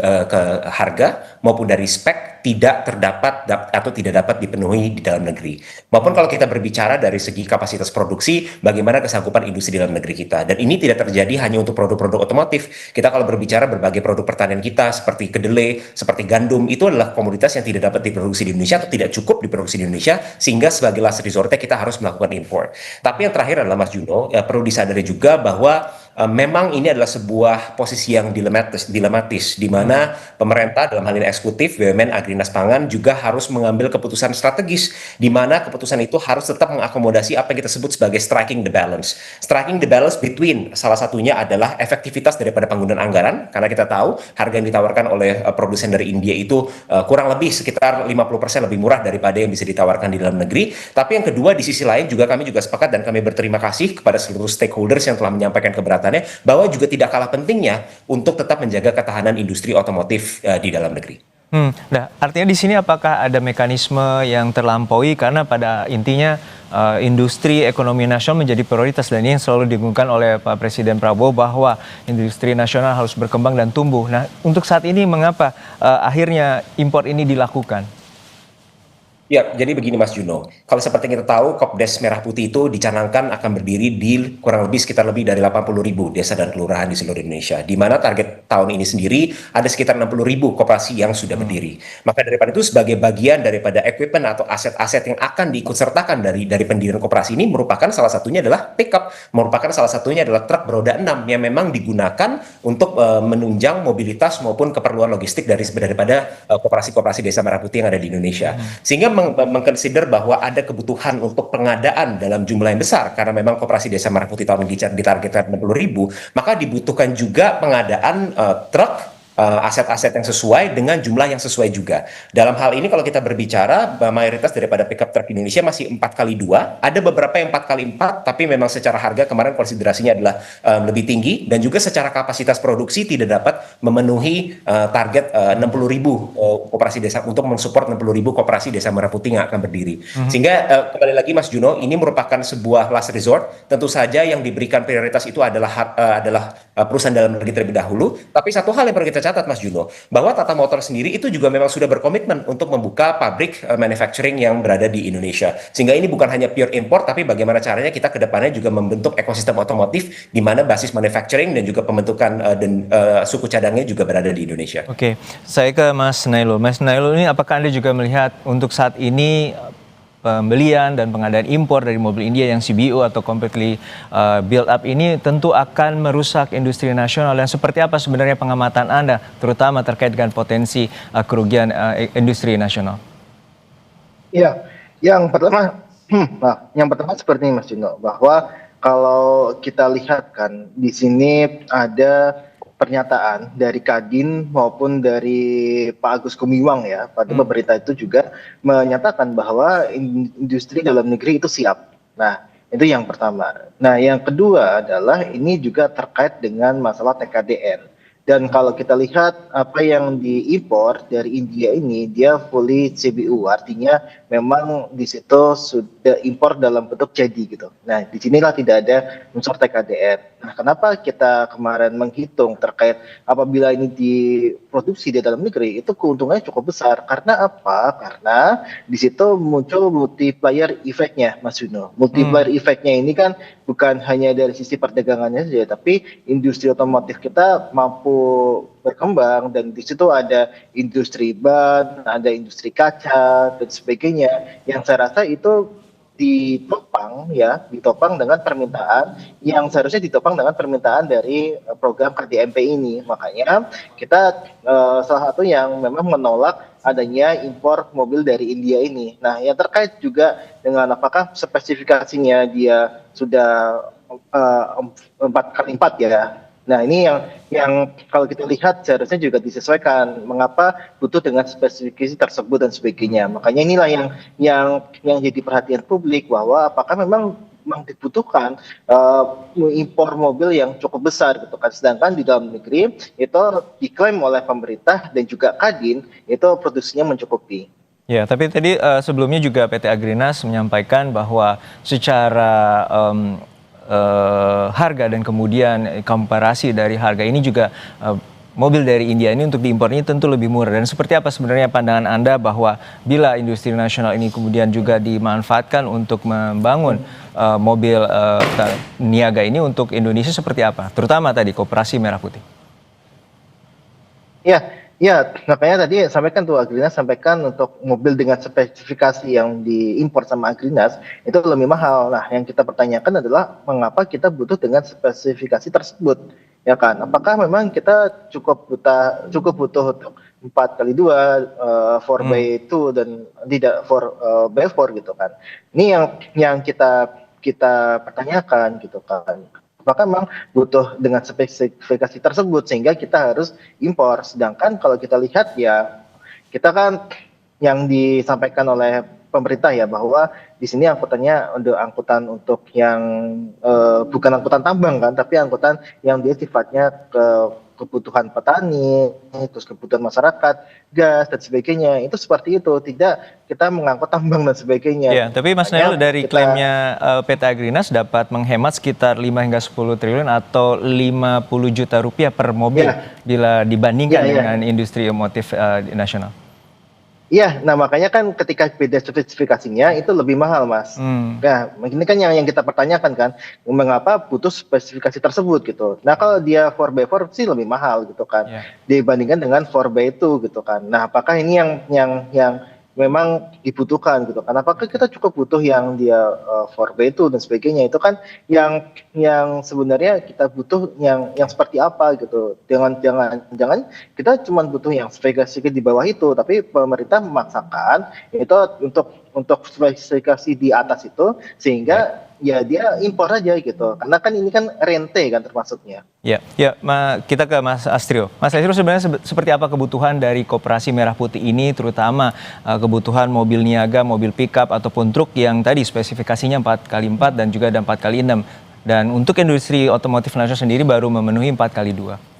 harga maupun dari spek tidak terdapat atau tidak dapat dipenuhi di dalam negeri. Maupun kalau kita berbicara dari segi kapasitas produksi, bagaimana kesanggupan industri di dalam negeri kita. Dan ini tidak terjadi hanya untuk produk-produk otomotif. Kita kalau berbicara berbagai produk pertanian kita seperti kedelai, seperti gandum, itu adalah komoditas yang tidak dapat diproduksi di Indonesia atau tidak cukup diproduksi di Indonesia, sehingga sebagai last resortnya kita harus melakukan impor. Tapi yang terakhir adalah Mas Juno, perlu disadari juga bahwa memang ini adalah sebuah posisi yang dilematis, di mana pemerintah dalam hal ini eksekutif, BUMN, Agrinas Pangan juga harus mengambil keputusan strategis, di mana keputusan itu harus tetap mengakomodasi apa yang kita sebut sebagai striking the balance. Striking the balance between, salah satunya adalah efektivitas daripada penggunaan anggaran, karena kita tahu harga yang ditawarkan oleh produsen dari India itu kurang lebih sekitar 50% lebih murah daripada yang bisa ditawarkan di dalam negeri. Tapi yang kedua, di sisi lain juga kami juga sepakat dan kami berterima kasih kepada seluruh stakeholders yang telah menyampaikan keberatan, bahwa juga tidak kalah pentingnya untuk tetap menjaga ketahanan industri otomotif di dalam negeri. Nah, artinya di sini apakah ada mekanisme yang terlampaui, karena pada intinya industri ekonomi nasional menjadi prioritas, dan ini yang selalu diinginkan oleh Pak Presiden Prabowo bahwa industri nasional harus berkembang dan tumbuh. Nah, untuk saat ini mengapa akhirnya impor ini dilakukan? Ya, jadi begini Mas Juno, kalau seperti kita tahu Kopdes Merah Putih itu dicanangkan akan berdiri di kurang lebih sekitar lebih dari 80.000 desa dan kelurahan di seluruh Indonesia, di mana target tahun ini sendiri ada sekitar 60.000 koperasi yang sudah berdiri. Maka daripada itu sebagai bagian daripada equipment atau aset-aset yang akan diikutsertakan dari pendirian koperasi ini merupakan salah satunya adalah pickup, merupakan salah satunya adalah truk beroda 6 yang memang digunakan untuk menunjang mobilitas maupun keperluan logistik daripada koperasi-koperasi desa Merah Putih yang ada di Indonesia. Sehingga mengconsider bahwa ada kebutuhan untuk pengadaan dalam jumlah yang besar karena memang koperasi desa Merah Putih tahun ini ditargetkan 60.000, maka dibutuhkan juga pengadaan truk, aset-aset yang sesuai dengan jumlah yang sesuai juga. Dalam hal ini kalau kita berbicara mayoritas daripada pickup truck di Indonesia masih 4x2, ada beberapa yang 4x4, tapi memang secara harga kemarin konsiderasinya adalah lebih tinggi dan juga secara kapasitas produksi tidak dapat memenuhi target 60.000 koperasi desa untuk mensupport 60.000 koperasi desa Merah Putih yang akan berdiri. Sehingga kembali lagi Mas Juno, ini merupakan sebuah last resort. Tentu saja yang diberikan prioritas itu adalah perusahaan dalam negeri terlebih dahulu. Tapi satu hal yang perlu kita catat Mas Juno, bahwa Tata Motor sendiri itu juga memang sudah berkomitmen untuk membuka pabrik manufacturing yang berada di Indonesia. Sehingga ini bukan hanya pure import, tapi bagaimana caranya kita ke depannya juga membentuk ekosistem otomotif di mana basis manufacturing dan juga pembentukan dan suku cadangnya juga berada di Indonesia. Oke, saya ke Mas Nailul. Mas Nailul, ini apakah Anda juga melihat untuk saat ini pembelian dan pengadaan impor dari mobil India yang CBO atau completely build up ini tentu akan merusak industri nasional, dan seperti apa sebenarnya pengamatan Anda terutama terkait dengan potensi kerugian industri nasional? Ya, yang pertama seperti ini Mas Juno, bahwa kalau kita lihat kan di sini ada pernyataan dari Kadin maupun dari Pak Agus Gumiwang ya, pada pemerintah itu juga menyatakan bahwa industri dalam negeri itu siap. Nah, itu yang pertama. Nah, yang kedua adalah ini juga terkait dengan masalah TKDN. Dan kalau kita lihat apa yang diimpor dari India ini, dia fully CBU, artinya memang di situ sudah impor dalam bentuk jadi gitu. Nah, disinilah tidak ada unsur TKDN. Nah, kenapa kita kemarin menghitung terkait apabila ini diproduksi di dalam negeri, itu keuntungannya cukup besar. Karena apa? Karena di situ muncul multiplier effect-nya, Mas Juno. Multiplier effect-nya ini kan bukan hanya dari sisi perdagangannya saja, tapi industri otomotif kita mampu berkembang, dan di situ ada industri ban, ada industri kaca dan sebagainya, yang saya rasa itu ditopang dengan permintaan yang seharusnya ditopang dengan permintaan dari program KDMP ini. Makanya kita salah satu yang memang menolak adanya impor mobil dari India ini. Nah, yang terkait juga dengan apakah spesifikasinya dia sudah 4x4 ya. Nah, ini yang kalau kita lihat seharusnya juga disesuaikan mengapa butuh dengan spesifikasi tersebut dan sebagainya. Makanya inilah yang jadi perhatian publik, bahwa apakah memang dibutuhkan impor mobil yang cukup besar gitu kan. Sedangkan di dalam negeri itu diklaim oleh pemerintah dan juga Kadin itu produksinya mencukupi. Ya, tapi tadi sebelumnya juga PT Agrinas menyampaikan bahwa secara harga dan kemudian komparasi dari harga ini juga mobil dari India ini untuk diimpor ini tentu lebih murah. Dan seperti apa sebenarnya pandangan Anda bahwa bila industri nasional ini kemudian juga dimanfaatkan untuk membangun mobil niaga ini untuk Indonesia seperti apa? Terutama tadi Koperasi Merah Putih. Ya, makanya tadi sampaikan tuh Agrinas sampaikan untuk mobil dengan spesifikasi yang diimpor sama Agrinas itu lebih mahal. Nah, yang kita pertanyakan adalah mengapa kita butuh dengan spesifikasi tersebut, ya kan? Apakah memang kita cukup butuh untuk 4x2, 4x2 dan tidak 4x4 gitu kan? Ini yang kita pertanyakan gitu kan. Maka memang butuh dengan spesifikasi tersebut sehingga kita harus impor. Sedangkan kalau kita lihat ya, kita kan yang disampaikan oleh pemerintah ya, bahwa di sini angkutannya angkutan untuk yang bukan angkutan tambang kan, tapi angkutan yang dia sifatnya kebutuhan petani, terus kebutuhan masyarakat, gas dan sebagainya. Itu seperti itu, tidak kita mengangkut tambang dan sebagainya. Ya, tapi Mas Nailul, dari klaimnya PT Agrinas dapat menghemat sekitar 5 hingga 10 triliun atau 50 juta rupiah per mobil bila dibandingkan dengan industri otomotif nasional. Iya, nah makanya kan ketika beda spesifikasinya itu lebih mahal, Mas. Nah, ini kan yang kita pertanyakan kan, mengapa butuh spesifikasi tersebut gitu. Nah, kalau dia 4x4 sih lebih mahal gitu kan, dibandingkan dengan 4x2 gitu kan. Nah, apakah ini yang memang dibutuhkan gitu kan? Apakah kita cukup butuh yang dia 4x2 dan sebagainya? Itu kan yang sebenarnya kita butuh yang seperti apa gitu. Jangan kita cuma butuh yang spesifikasi di bawah itu, tapi pemerintah memaksakan itu untuk spesifikasi di atas itu, sehingga ya dia impor aja gitu. Karena kan ini kan rente kan termasuknya. Ya, kita ke Mas Astrio. Mas Astrio, sebenarnya seperti apa kebutuhan dari Koperasi Merah Putih ini, terutama kebutuhan mobil niaga, mobil pickup ataupun truk yang tadi spesifikasinya 4x4 dan juga ada 4x6. Dan untuk industri otomotif nasional sendiri baru memenuhi 4x2.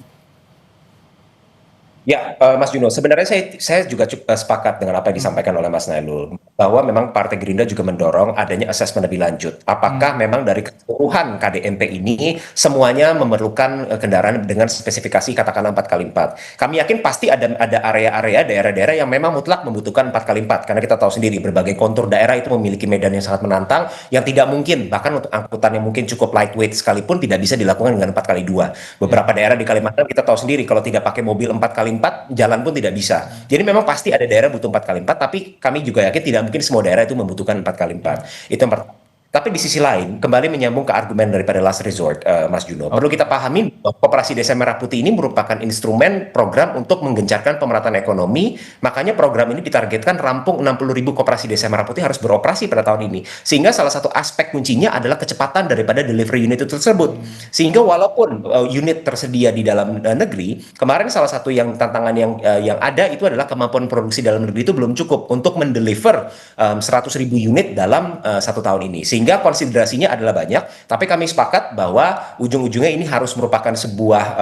Ya, Mas Juno, sebenarnya saya juga sepakat dengan apa yang disampaikan oleh Mas Nailul, bahwa memang Partai Gerindra juga mendorong adanya asesmen lebih lanjut. Apakah memang dari keseluruhan KDMP ini semuanya memerlukan kendaraan dengan spesifikasi katakanlah 4x4? Kami yakin pasti ada area-area, daerah-daerah yang memang mutlak membutuhkan 4x4, karena kita tahu sendiri berbagai kontur daerah itu memiliki medan yang sangat menantang, yang tidak mungkin, bahkan untuk angkutan yang mungkin cukup lightweight sekalipun tidak bisa dilakukan dengan 4x2. Beberapa daerah di Kalimantan kita tahu sendiri, kalau tidak pakai mobil 4x4, jalan pun tidak bisa. Jadi memang pasti ada daerah butuh 4x4, tapi kami juga yakin tidak mungkin semua daerah itu membutuhkan 4x4. Itu yang pertama. Tapi di sisi lain, kembali menyambung ke argumen daripada last resort, Mas Juno, perlu kita pahami bahwa Koperasi Desa Merah Putih ini merupakan instrumen program untuk menggencarkan pemerataan ekonomi. Makanya program ini ditargetkan rampung 60.000 Koperasi Desa Merah Putih harus beroperasi pada tahun ini. Sehingga salah satu aspek kuncinya adalah kecepatan daripada delivery unit itu tersebut. Sehingga walaupun unit tersedia di dalam negeri, kemarin salah satu yang tantangan yang ada itu adalah kemampuan produksi dalam negeri itu belum cukup untuk mendeliver 100.000 unit dalam 1 tahun ini. Sehingga konsiderasinya adalah banyak, tapi kami sepakat bahwa ujung-ujungnya ini harus merupakan sebuah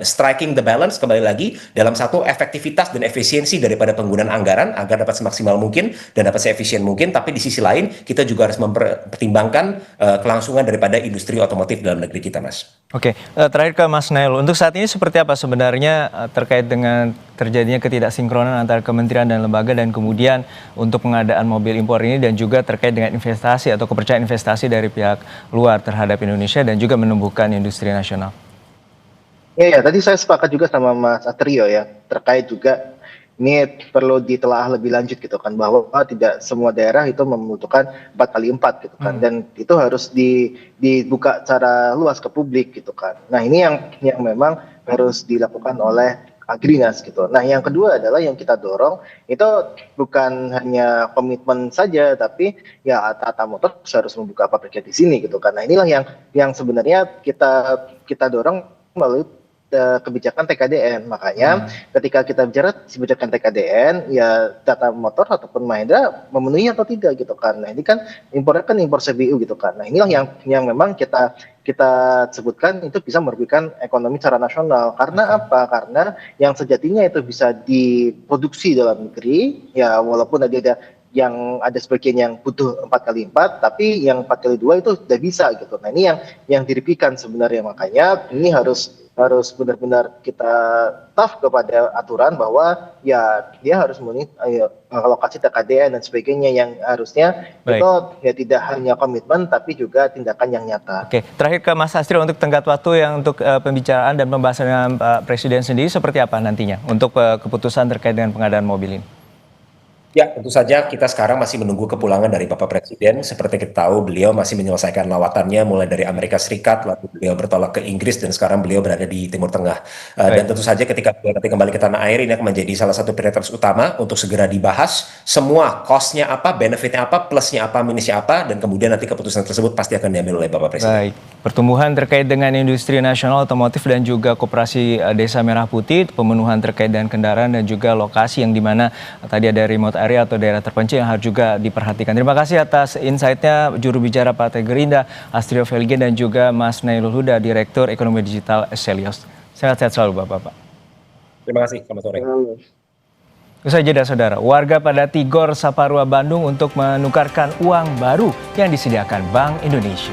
striking the balance, kembali lagi dalam satu efektivitas dan efisiensi daripada penggunaan anggaran agar dapat semaksimal mungkin dan dapat seefisien mungkin. Tapi di sisi lain kita juga harus mempertimbangkan kelangsungan daripada industri otomotif dalam negeri kita, Mas. Oke, terakhir ke Mas Nailul. Untuk saat ini seperti apa sebenarnya terkait dengan terjadinya ketidaksinkronan antara kementerian dan lembaga, dan kemudian untuk pengadaan mobil impor ini, dan juga terkait dengan investasi atau kepercayaan investasi dari pihak luar terhadap Indonesia dan juga menumbuhkan industri nasional? Ya, tadi saya sepakat juga sama Mas Astrio ya, terkait juga ini perlu ditelaah lebih lanjut gitu kan, bahwa tidak semua daerah itu membutuhkan 4x4 gitu kan, dan itu harus dibuka secara luas ke publik gitu kan. Nah, ini yang memang harus dilakukan oleh Agrinas gitu. Nah, yang kedua adalah yang kita dorong itu bukan hanya komitmen saja, tapi ya Tata Motor harus membuka pabriknya di sini gitu kan. Nah, inilah yang sebenarnya kita dorong melalui kebijakan TKDN. Makanya ketika kita bicara kebijakan TKDN, ya Tata Motor ataupun Mahindra memenuhi atau tidak gitu kan. Nah, ini kan impornya kan impor CBU gitu kan. Nah, inilah yang memang kita sebutkan itu bisa merugikan ekonomi secara nasional. Karena apa? Karena yang sejatinya itu bisa diproduksi dalam negeri, ya walaupun ada sebagian yang butuh 4x4, tapi yang 4x2 itu tidak bisa gitu. Nah, ini yang dirugikan sebenarnya. Makanya ini harus benar-benar kita tough kepada aturan bahwa ya dia harus memenuhi alokasi TKDN dan sebagainya, yang harusnya itu ya tidak hanya komitmen tapi juga tindakan yang nyata. Oke, terakhir ke Mas Astrio, untuk tenggat waktu yang untuk pembicaraan dan pembahasan dengan Pak Presiden sendiri seperti apa nantinya untuk keputusan terkait dengan pengadaan mobil ini? Ya, tentu saja kita sekarang masih menunggu kepulangan dari Bapak Presiden. Seperti kita tahu, beliau masih menyelesaikan lawatannya mulai dari Amerika Serikat, lalu beliau bertolak ke Inggris, dan sekarang beliau berada di Timur Tengah. Dan tentu saja ketika beliau nanti kembali ke tanah air, ini akan menjadi salah satu prioritas utama untuk segera dibahas semua cost-nya apa, benefit-nya apa, plus-nya apa, minus-nya apa, dan kemudian nanti keputusan tersebut pasti akan diambil oleh Bapak Presiden. Baik, pertumbuhan terkait dengan industri nasional otomotif dan juga Koperasi Desa Merah Putih, pemenuhan terkait dengan kendaraan dan juga lokasi yang dimana tadi ada remote area atau daerah terpencil yang harus juga diperhatikan. Terima kasih atas insight-nya juru bicara Partai Gerindra Astrio Felgen dan juga Mas Nailul Huda, Direktur Ekonomi Digital Excelios. Sehat-sehat selalu Bapak-Bapak. Terima kasih, selamat sore. Usai jeda saudara, warga pada Tigor, Saparua, Bandung untuk menukarkan uang baru yang disediakan Bank Indonesia.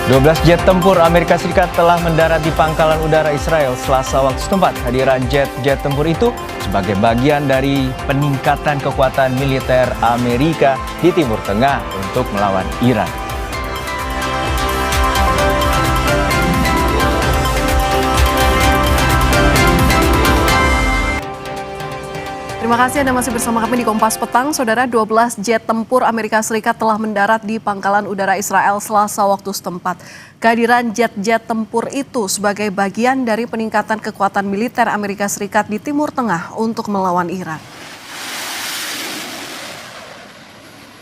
12 jet tempur Amerika Serikat telah mendarat di pangkalan udara Israel Selasa waktu setempat. Hadiran jet-jet tempur itu sebagai bagian dari peningkatan kekuatan militer Amerika di Timur Tengah untuk melawan Iran. Terima kasih Anda masih bersama kami di Kompas Petang. Saudara, 12 jet tempur Amerika Serikat telah mendarat di pangkalan udara Israel Selasa waktu setempat. Kehadiran jet-jet tempur itu sebagai bagian dari peningkatan kekuatan militer Amerika Serikat di Timur Tengah untuk melawan Iran.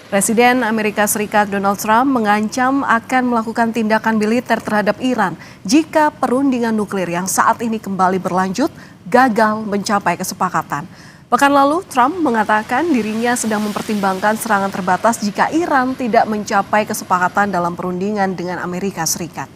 Presiden Amerika Serikat Donald Trump mengancam akan melakukan tindakan militer terhadap Iran jika perundingan nuklir yang saat ini kembali berlanjut gagal mencapai kesepakatan. Pekan lalu, Trump mengatakan dirinya sedang mempertimbangkan serangan terbatas jika Iran tidak mencapai kesepakatan dalam perundingan dengan Amerika Serikat.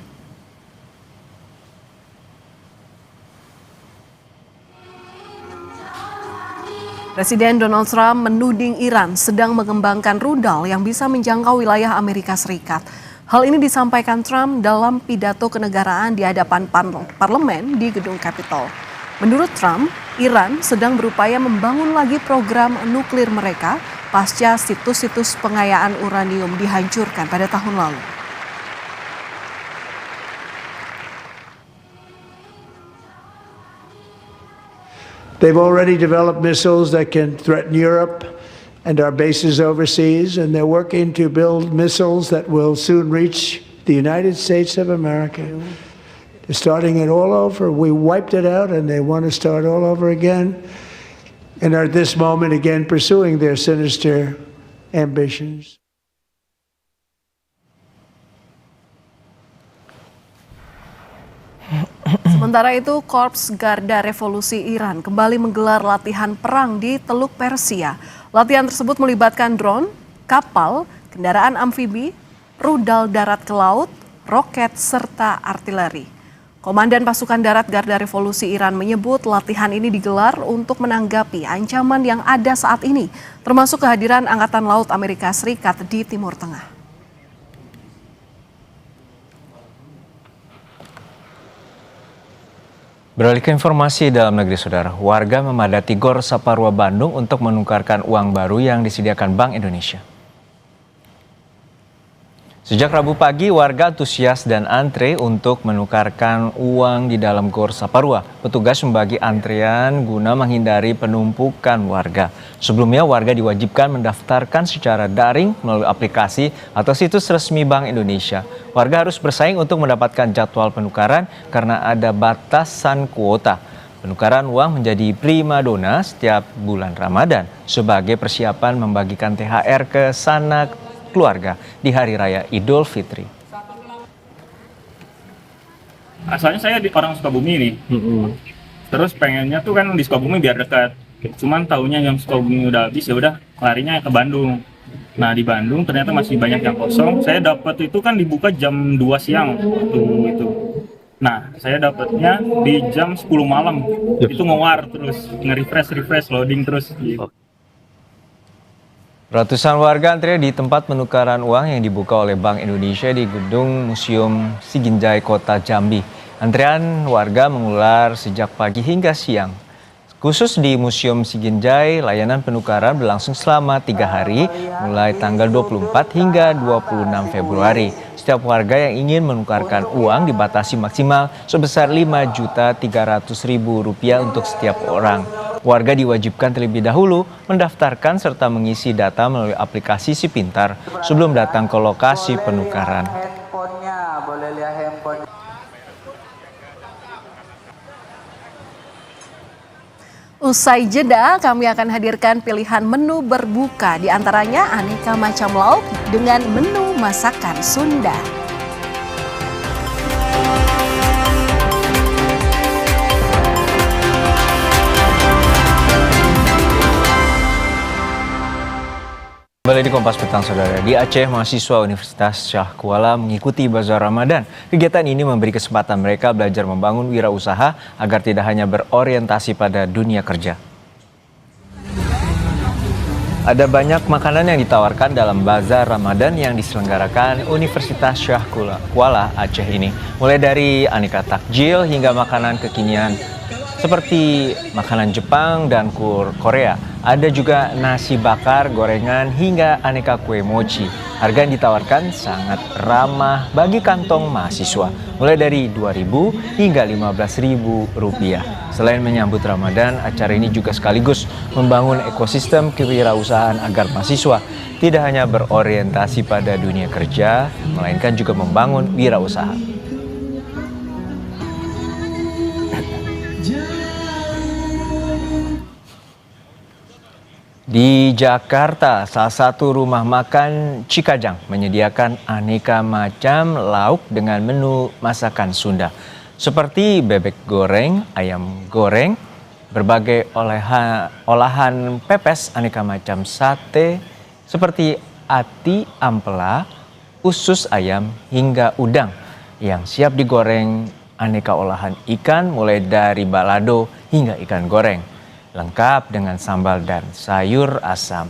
Presiden Donald Trump menuding Iran sedang mengembangkan rudal yang bisa menjangkau wilayah Amerika Serikat. Hal ini disampaikan Trump dalam pidato kenegaraan di hadapan parlemen di Gedung Capitol. Menurut Trump, Iran sedang berupaya membangun lagi program nuklir mereka pasca situs-situs pengayaan uranium dihancurkan pada tahun lalu. They've already developed missiles that can threaten Europe and our bases overseas, and they're working to build missiles that will soon reach the United States of America. They're starting it all over. We wiped it out and they want to start all over again. And are at this moment again pursuing their sinister ambitions. Sementara itu, Korps Garda Revolusi Iran kembali menggelar latihan perang di Teluk Persia. Latihan tersebut melibatkan drone, kapal, kendaraan amfibi, rudal darat ke laut, roket, serta artileri. Komandan Pasukan Darat Garda Revolusi Iran menyebut latihan ini digelar untuk menanggapi ancaman yang ada saat ini, termasuk kehadiran Angkatan Laut Amerika Serikat di Timur Tengah. Beralih ke informasi dalam negeri, saudara. Warga memadati Gor Saparua Bandung untuk menukarkan uang baru yang disediakan Bank Indonesia. Sejak Rabu pagi, warga antusias dan antre untuk menukarkan uang di dalam Gor Saparua. Petugas membagi antrean guna menghindari penumpukan warga. Sebelumnya, warga diwajibkan mendaftarkan secara daring melalui aplikasi atau situs resmi Bank Indonesia. Warga harus bersaing untuk mendapatkan jadwal penukaran karena ada batasan kuota. Penukaran uang menjadi primadona setiap bulan Ramadan sebagai persiapan membagikan THR ke sanak keluarga di Hari Raya Idul Fitri. Asalnya saya di orang Sukabumi nih, terus pengennya tuh kan di Sukabumi biar dekat. Cuman taunya yang Sukabumi udah habis, ya udah larinya ke Bandung. Nah di Bandung ternyata masih banyak yang kosong. Saya dapat itu kan dibuka jam 2 siang waktu itu. Nah saya dapatnya di jam 10 malam. Itu ngewar terus, nge-refresh, loading terus. Gitu. Ratusan warga antre di tempat penukaran uang yang dibuka oleh Bank Indonesia di Gedung Museum Siginjai, Kota Jambi. Antrean warga mengular sejak pagi hingga siang. Khusus di Museum Siginjai, layanan penukaran berlangsung selama 3 hari, mulai tanggal 24 hingga 26 Februari. Setiap warga yang ingin menukarkan uang dibatasi maksimal sebesar Rp5.300.000 untuk setiap orang. Warga diwajibkan terlebih dahulu mendaftarkan serta mengisi data melalui aplikasi Si Pintar sebelum datang ke lokasi penukaran. Usai jeda, kami akan hadirkan pilihan menu berbuka, di antaranya aneka macam lauk dengan menu masakan Sunda. Kembali di Kompas Petang, saudara. Di Aceh, mahasiswa Universitas Syah Kuala mengikuti Bazar Ramadan. Kegiatan ini memberi kesempatan mereka belajar membangun wirausaha agar tidak hanya berorientasi pada dunia kerja. Ada banyak makanan yang ditawarkan dalam bazar Ramadan yang diselenggarakan Universitas Syah Kuala Aceh ini. Mulai dari aneka takjil hingga makanan kekinian seperti makanan Jepang dan Korea. Ada juga nasi bakar, gorengan, hingga aneka kue mochi. Harga yang ditawarkan sangat ramah bagi kantong mahasiswa, mulai dari Rp2.000 hingga Rp15.000. Selain menyambut Ramadan, acara ini juga sekaligus membangun ekosistem kewirausahaan agar mahasiswa tidak hanya berorientasi pada dunia kerja, melainkan juga membangun wirausaha. Di Jakarta, salah satu rumah makan Cikajang menyediakan aneka macam lauk dengan menu masakan Sunda, seperti bebek goreng, ayam goreng, berbagai olahan pepes, aneka macam sate, seperti ati ampela, usus ayam, hingga udang yang siap digoreng, aneka olahan ikan mulai dari balado hingga ikan goreng, lengkap dengan sambal dan sayur asam.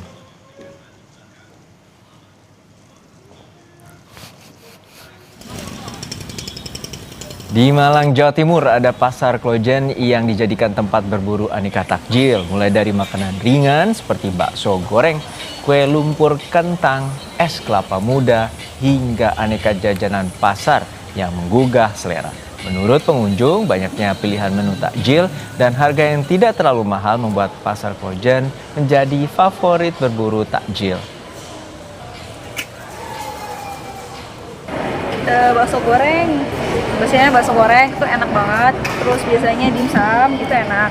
Di Malang, Jawa Timur ada pasar Klojen yang dijadikan tempat berburu aneka takjil, mulai dari makanan ringan seperti bakso goreng, kue lumpur kentang, es kelapa muda, hingga aneka jajanan pasar yang menggugah selera. Menurut pengunjung, banyaknya pilihan menu takjil dan harga yang tidak terlalu mahal membuat pasar Klojen menjadi favorit berburu takjil. Bakso goreng, biasanya bakso goreng itu enak banget. Terus biasanya dimsum itu enak.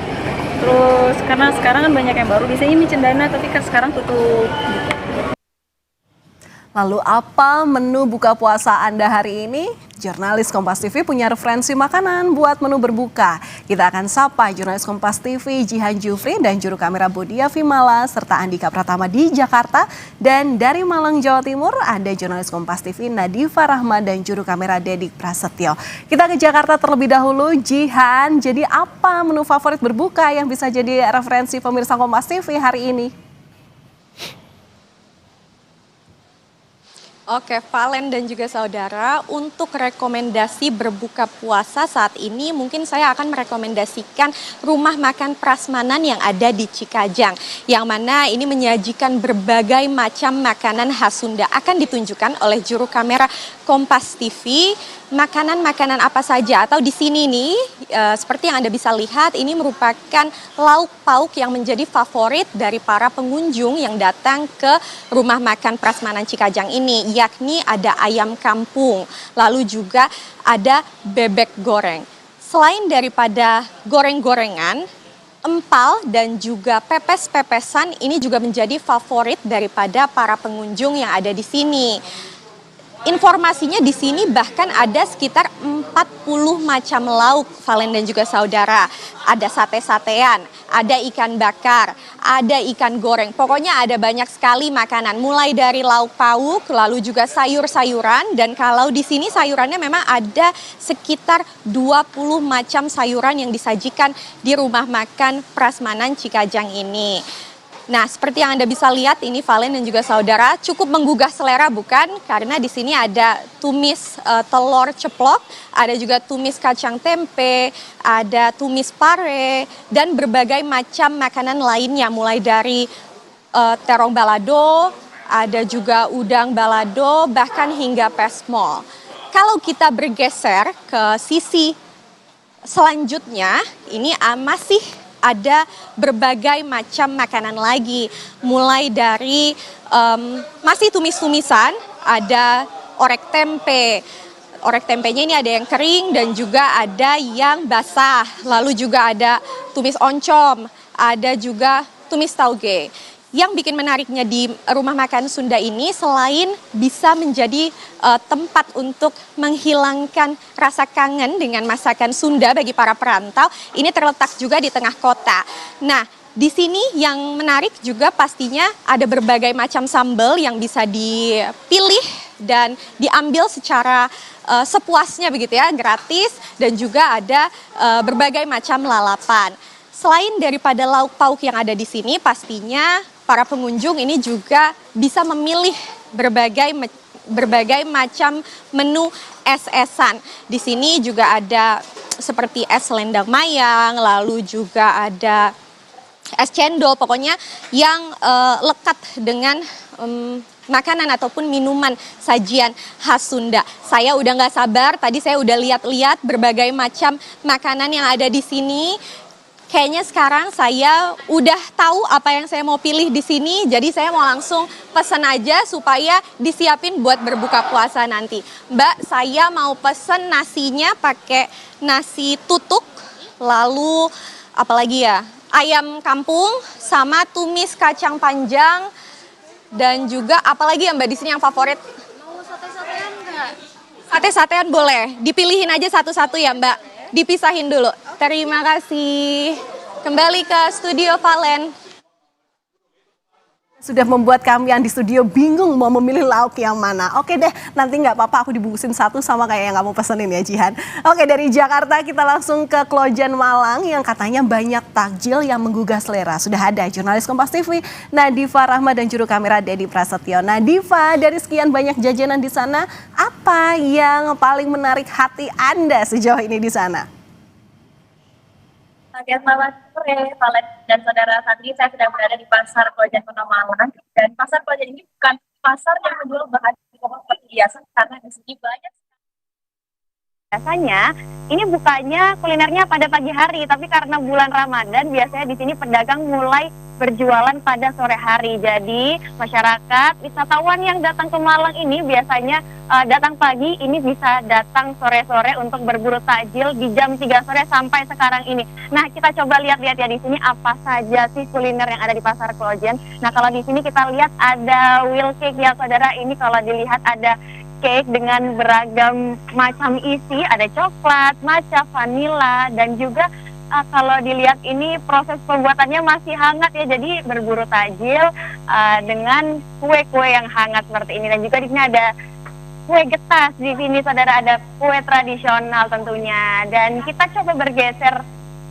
Terus karena sekarang kan banyak yang baru, biasanya mie cendana tapi kan sekarang tutup gitu. Lalu apa menu buka puasa Anda hari ini? Jurnalis Kompas TV punya referensi makanan buat menu berbuka. Kita akan sapa jurnalis Kompas TV Jihan Jufri dan juru kamera Bodia Vimala serta Andika Pratama di Jakarta. Dan dari Malang, Jawa Timur ada jurnalis Kompas TV Nadifa Rahma dan juru kamera Dedik Prasetyo. Kita ke Jakarta terlebih dahulu. Jihan, jadi apa menu favorit berbuka yang bisa jadi referensi pemirsa Kompas TV hari ini? Oke, Valen dan juga saudara, untuk rekomendasi berbuka puasa saat ini mungkin saya akan merekomendasikan rumah makan prasmanan yang ada di Cikajang, yang mana ini menyajikan berbagai macam makanan khas Sunda. Akan ditunjukkan oleh juru kamera Kompas TV makanan-makanan apa saja, atau di sini nih seperti yang Anda bisa lihat, ini merupakan lauk pauk yang menjadi favorit dari para pengunjung yang datang ke rumah makan prasmanan Cikajang ini, yakni ada ayam kampung, lalu juga ada bebek goreng. Selain daripada goreng-gorengan, empal dan juga pepes-pepesan ini juga menjadi favorit daripada para pengunjung yang ada di sini. Informasinya di sini bahkan ada sekitar 40 macam lauk, Valen dan juga saudara. Ada sate-satean, ada ikan bakar, ada ikan goreng. Pokoknya ada banyak sekali makanan, mulai dari lauk pauk, lalu juga sayur-sayuran. Dan kalau di sini sayurannya memang ada sekitar 20 macam sayuran yang disajikan di rumah makan prasmanan Cikajang ini. Nah, seperti yang Anda bisa lihat ini Valen dan juga saudara, cukup menggugah selera bukan? Karena di sini ada tumis telur ceplok, ada juga tumis kacang tempe, ada tumis pare, dan berbagai macam makanan lainnya, mulai dari terong balado, ada juga udang balado, bahkan hingga pesmol. Kalau kita bergeser ke sisi selanjutnya, ini masih ada berbagai macam makanan lagi, mulai dari masih tumis-tumisan, ada orek tempe. Orek tempenya ini ada yang kering dan juga ada yang basah, lalu juga ada tumis oncom, ada juga tumis tauge. Yang bikin menariknya di rumah makan Sunda ini, selain bisa menjadi tempat untuk menghilangkan rasa kangen dengan masakan Sunda bagi para perantau, ini terletak juga di tengah kota. Nah, di sini yang menarik juga pastinya ada berbagai macam sambal yang bisa dipilih dan diambil secara sepuasnya begitu ya, gratis, dan juga ada berbagai macam lalapan. Selain daripada lauk pauk yang ada di sini, pastinya para pengunjung ini juga bisa memilih berbagai macam menu es-esan. Di sini juga ada seperti es selendang mayang, lalu juga ada es cendol, pokoknya yang lekat dengan makanan ataupun minuman sajian khas Sunda. Saya udah nggak sabar, tadi saya udah lihat-lihat berbagai macam makanan yang ada di sini. Kayaknya sekarang saya udah tahu apa yang saya mau pilih di sini, jadi saya mau langsung pesan aja supaya disiapin buat berbuka puasa nanti. Mbak, saya mau pesen nasinya pakai nasi tutuk, lalu apalagi ya, ayam kampung sama tumis kacang panjang, dan juga apalagi ya Mbak di sini yang favorit? Mau sate-satean nggak? Sate-satean boleh, dipilihin aja satu-satu ya Mbak, dipisahin dulu. Terima kasih. Kembali ke studio Valen. Sudah membuat kami yang di studio bingung mau memilih lauk yang mana. Oke deh, nanti nggak apa-apa aku dibungkusin satu sama kayak yang kamu pesenin ya Jihan. Oke, dari Jakarta kita langsung ke Klojen Malang yang katanya banyak takjil yang menggugah selera. Sudah ada jurnalis Kompas TV Nadifa Rahma dan juru kamera Dedi Prasetyo. Nadifa, dari sekian banyak jajanan di sana, apa yang paling menarik hati Anda sejauh ini di sana? Selamat sore, Valen dan saudara. Saat ini saya sedang berada di Pasar Klojen Kota Malang, dan Pasar Klojen ini bukan pasar yang menjual bahan pokok seperti biasa, karena di sini banyak. Biasanya ini bukanya kulinernya pada pagi hari, tapi karena bulan Ramadan biasanya di sini pedagang mulai berjualan pada sore hari. Jadi masyarakat wisatawan yang datang ke Malang ini biasanya datang pagi, ini bisa datang sore-sore untuk berburu takjil di jam 3 sore sampai sekarang ini. Nah, kita coba lihat-lihat ya di sini apa saja sih kuliner yang ada di Pasar Klojen. Nah, kalau di sini kita lihat ada wheel cake ya saudara. Ini kalau dilihat ada cake dengan beragam macam isi, ada coklat, matcha, vanila, dan juga kalau dilihat ini proses pembuatannya masih hangat ya, jadi berburu takjil dengan kue-kue yang hangat seperti ini. Dan juga di sini ada kue getas, di sini saudara ada kue tradisional tentunya. Dan kita coba bergeser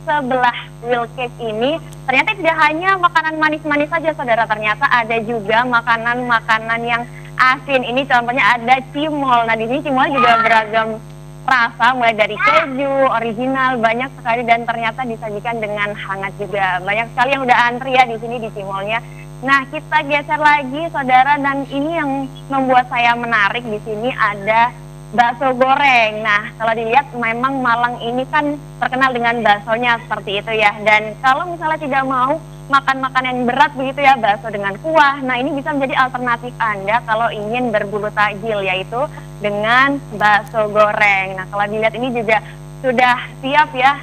sebelah wheel cake ini, ternyata tidak hanya makanan manis-manis saja saudara, ternyata ada juga makanan-makanan yang asin. Ini contohnya ada cimol. Nah, di sini cimol juga beragam rasa, mulai dari keju, original, banyak sekali, dan ternyata disajikan dengan hangat juga. Banyak sekali yang udah antri ya di sini di cimolnya. Nah, kita geser lagi saudara, dan ini yang membuat saya menarik di sini ada bakso goreng. Nah, kalau dilihat memang Malang ini kan terkenal dengan baksonya seperti itu ya. Dan kalau misalnya tidak mau makan makanan yang berat begitu ya, bakso dengan kuah, nah ini bisa menjadi alternatif Anda kalau ingin berburu takjil, yaitu dengan bakso goreng. Nah, kalau dilihat ini juga sudah siap ya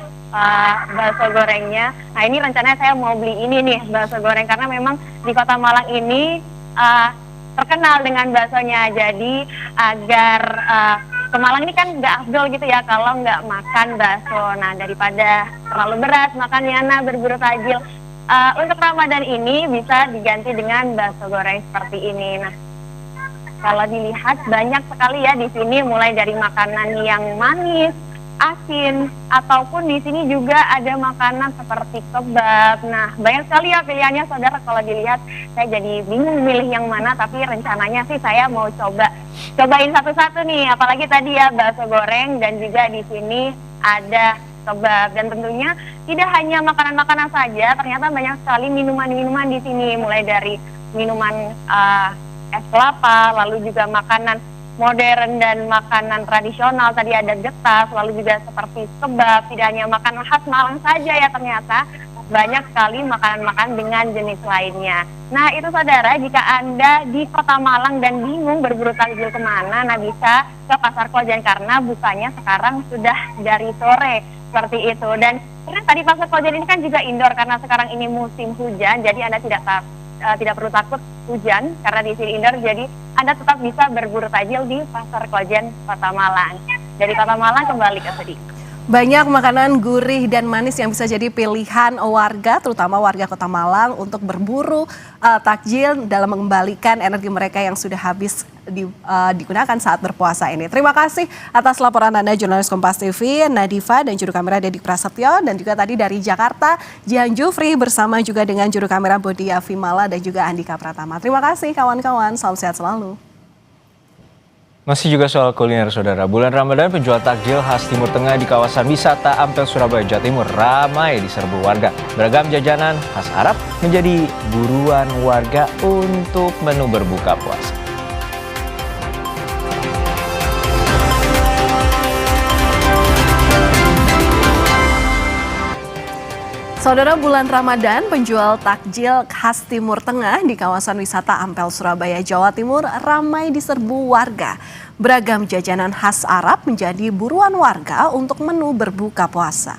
bakso gorengnya. Nah, ini rencananya saya mau beli ini nih, bakso goreng, karena memang di Kota Malang ini terkenal dengan baksonya. Jadi agar ke Malang ini kan nggak afdol gitu ya kalau nggak makan bakso. Nah, daripada terlalu berat makannya, nah berburu takjil untuk Ramadan ini bisa diganti dengan bakso goreng seperti ini. Nah, kalau dilihat banyak sekali ya di sini, mulai dari makanan yang manis, asin, ataupun di sini juga ada makanan seperti kebab. Nah, banyak sekali ya pilihannya saudara. Kalau dilihat saya jadi bingung milih yang mana, tapi rencananya sih saya mau cobain satu-satu nih. Apalagi tadi ya bakso goreng, dan juga di sini ada kebab. Dan tentunya tidak hanya makanan-makanan saja, ternyata banyak sekali minuman-minuman di sini, mulai dari minuman es kelapa, lalu juga makanan modern dan makanan tradisional. Tadi ada getas, lalu juga seperti kebab. Tidak hanya makanan khas Malang saja ya, ternyata banyak sekali makanan-makanan dengan jenis lainnya. Nah, itu saudara, jika Anda di Kota Malang dan bingung berburu takjil kemana, nah bisa ke Pasar Klojen, karena bukanya sekarang sudah dari sore seperti itu. Dan karena tadi Pasar Klojen ini kan juga indoor, karena sekarang ini musim hujan, jadi Anda tidak perlu takut hujan karena di sini indoor, jadi Anda tetap bisa berburu takjil di Pasar Klojen Kota Malang. Dari Kota Malang kembali ke studio. Banyak makanan gurih dan manis yang bisa jadi pilihan warga, terutama warga Kota Malang untuk berburu takjil dalam mengembalikan energi mereka yang sudah habis digunakan saat berpuasa ini. Terima kasih atas laporan Anda, jurnalis Kompas TV, Nadifa, dan juru kamera Dedik Prasetyo, dan juga tadi dari Jakarta, Jihan Jufri, bersama juga dengan juru kamera Bodia Vimala dan juga Andika Pratama. Terima kasih kawan-kawan, salam sehat selalu. Masih juga soal kuliner, saudara. Bulan Ramadan, penjual takjil khas Timur Tengah di kawasan wisata Ampel, Surabaya, Jawa Timur ramai diserbu warga. Beragam jajanan khas Arab menjadi buruan warga untuk menu berbuka puasa. Saudara, bulan Ramadan, penjual takjil khas Timur Tengah di kawasan wisata Ampel, Surabaya, Jawa Timur ramai diserbu warga. Beragam jajanan khas Arab menjadi buruan warga untuk menu berbuka puasa.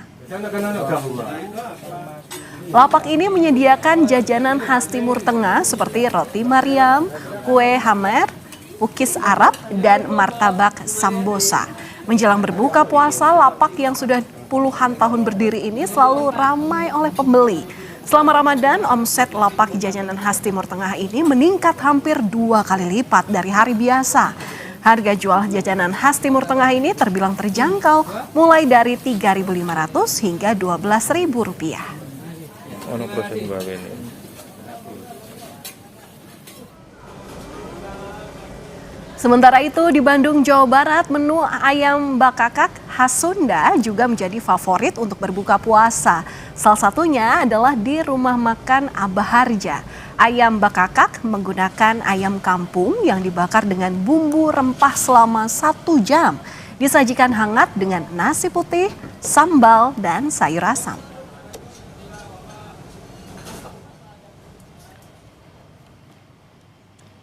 Lapak ini menyediakan jajanan khas Timur Tengah seperti roti Maryam, kue hamer, kukis Arab, dan martabak sambosa. Menjelang berbuka puasa, lapak yang sudah puluhan tahun berdiri ini selalu ramai oleh pembeli. Selama Ramadan, omset lapak jajanan khas Timur Tengah ini meningkat hampir 2 kali lipat dari hari biasa. Harga jual jajanan khas Timur Tengah ini terbilang terjangkau, mulai dari Rp3.500 hingga Rp12.000. Sementara itu di Bandung, Jawa Barat, menu ayam bakakak khas Sunda juga menjadi favorit untuk berbuka puasa. Salah satunya adalah di rumah makan Abah Harja. Ayam bakakak menggunakan ayam kampung yang dibakar dengan bumbu rempah selama 1 jam. Disajikan hangat dengan nasi putih, sambal, dan sayur asam.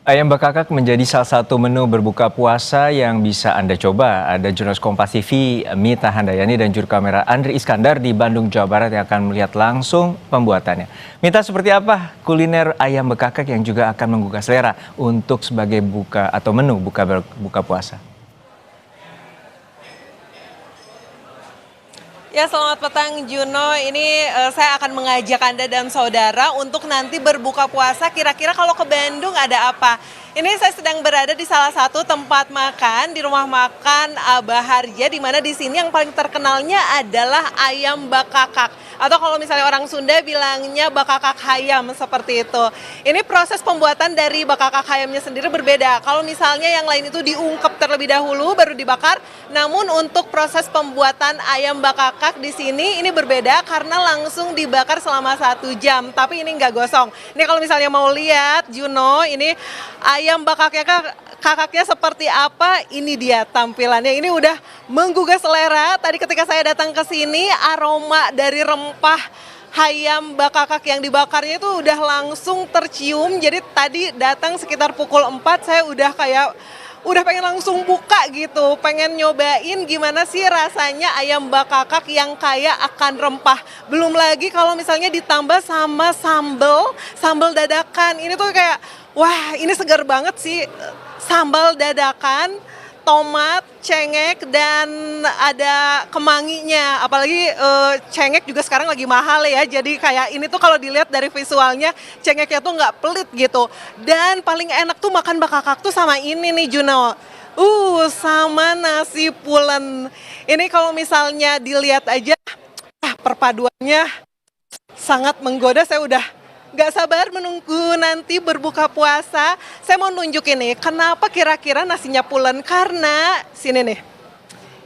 Ayam bakakak menjadi salah satu menu berbuka puasa yang bisa Anda coba. Ada jurnalis Kompas TV Mita Handayani dan juru kamera Andri Iskandar di Bandung, Jawa Barat yang akan melihat langsung pembuatannya. Mita, seperti apa kuliner ayam bakakak yang juga akan menggugah selera untuk sebagai buka atau menu buka puasa? Ya, selamat petang Juno. Ini saya akan mengajak Anda dan saudara untuk nanti berbuka puasa. Kira-kira kalau ke Bandung ada apa? Ini saya sedang berada di salah satu tempat makan di rumah makan Abah Harja, di mana di sini yang paling terkenalnya adalah ayam bakakak. Atau kalau misalnya orang Sunda bilangnya bakakak hayam, seperti itu. Ini proses pembuatan dari bakakak hayamnya sendiri berbeda. Kalau misalnya yang lain itu diungkep terlebih dahulu baru dibakar, namun untuk proses pembuatan ayam bakakak di sini ini berbeda karena langsung dibakar selama 1 jam. Tapi ini nggak gosong. Ini kalau misalnya mau lihat Juno, ini ayam bakakaknya seperti apa, ini dia tampilannya. Ini udah menggugah selera. Tadi ketika saya datang ke sini, aroma dari rempah ayam bakakak yang dibakarnya itu udah langsung tercium. Jadi tadi datang sekitar pukul 4, saya udah pengen langsung buka gitu, pengen nyobain gimana sih rasanya ayam bakakak yang kaya akan rempah. Belum lagi kalau misalnya ditambah sama sambal dadakan. Ini tuh kayak, wah, ini segar banget sih. Sambal dadakan, tomat, cengek, dan ada kemanginya. Apalagi cengek juga sekarang lagi mahal ya. Jadi kayak ini tuh kalau dilihat dari visualnya, cengeknya tuh nggak pelit gitu. Dan paling enak tuh makan bakakak tuh sama ini nih Juno. Sama nasi pulen. Ini kalau misalnya dilihat aja, perpaduannya sangat menggoda. Saya udah gak sabar menunggu nanti berbuka puasa. Saya mau nunjukin nih, kenapa kira-kira nasinya pulen. Karena, sini nih,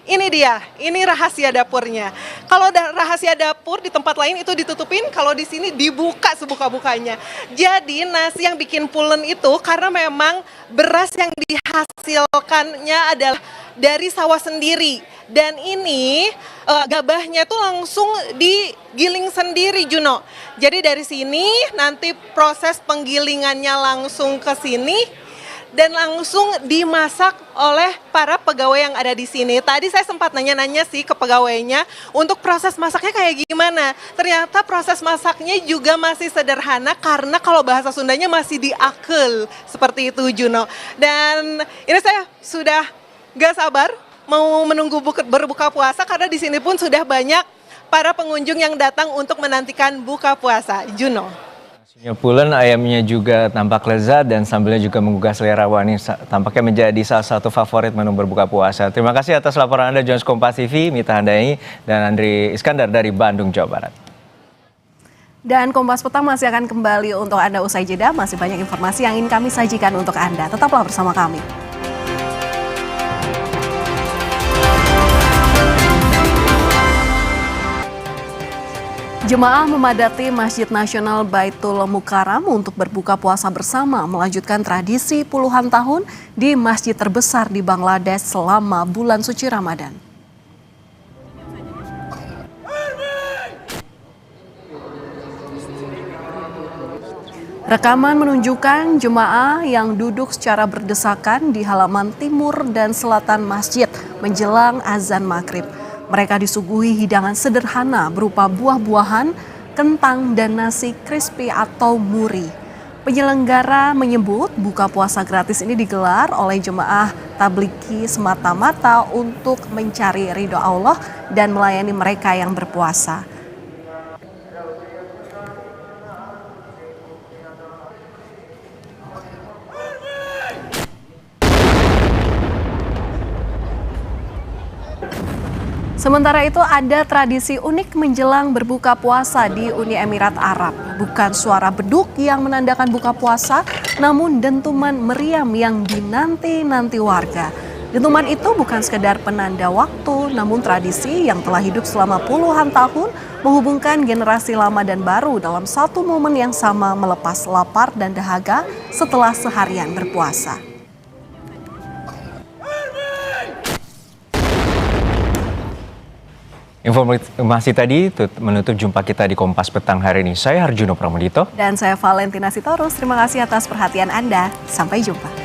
ini dia, ini rahasia dapurnya. Kalau rahasia dapur di tempat lain itu ditutupin, kalau di sini dibuka sebuka-bukanya. Jadi nasi yang bikin pulen itu karena memang beras yang dihasilkannya adalah dari sawah sendiri. Dan ini gabahnya tuh langsung digiling sendiri Juno. Jadi dari sini nanti proses penggilingannya langsung ke sini dan langsung dimasak oleh para pegawai yang ada di sini. Tadi saya sempat nanya-nanya sih ke pegawainya untuk proses masaknya kayak gimana. Ternyata proses masaknya juga masih sederhana karena kalau bahasa Sundanya masih diakel, seperti itu Juno. Dan ini saya sudah gak sabar mau menunggu berbuka puasa karena di sini pun sudah banyak para pengunjung yang datang untuk menantikan buka puasa. Juno. Nasinya pulen, ayamnya juga tampak lezat dan sambelnya juga menggugah selera. Wah, ini tampaknya menjadi salah satu favorit menu berbuka puasa. Terima kasih atas laporan Anda, Jones Kompas TV, Mita Handayani dan Andri Iskandar dari Bandung, Jawa Barat. Dan Kompas Petang masih akan kembali untuk Anda usai jeda. Masih banyak informasi yang ingin kami sajikan untuk Anda. Tetaplah bersama kami. Jemaah memadati Masjid Nasional Baitul Mukarram untuk berbuka puasa bersama, melanjutkan tradisi puluhan tahun di masjid terbesar di Bangladesh selama bulan suci Ramadan. Rekaman menunjukkan jemaah yang duduk secara berdesakan di halaman timur dan selatan masjid menjelang azan maghrib. Mereka disuguhi hidangan sederhana berupa buah-buahan, kentang, dan nasi crispy atau muri. Penyelenggara menyebut buka puasa gratis ini digelar oleh jemaah tablighi semata-mata untuk mencari ridho Allah dan melayani mereka yang berpuasa. Sementara itu ada tradisi unik menjelang berbuka puasa di Uni Emirat Arab. Bukan suara beduk yang menandakan buka puasa, namun dentuman meriam yang dinanti-nanti warga. Dentuman itu bukan sekedar penanda waktu, namun tradisi yang telah hidup selama puluhan tahun menghubungkan generasi lama dan baru dalam satu momen yang sama melepas lapar dan dahaga setelah seharian berpuasa. Informasi tadi menutup jumpa kita di Kompas Petang hari ini. Saya Harjuno Pramudito. Dan saya Valentina Sitorus. Terima kasih atas perhatian Anda. Sampai jumpa.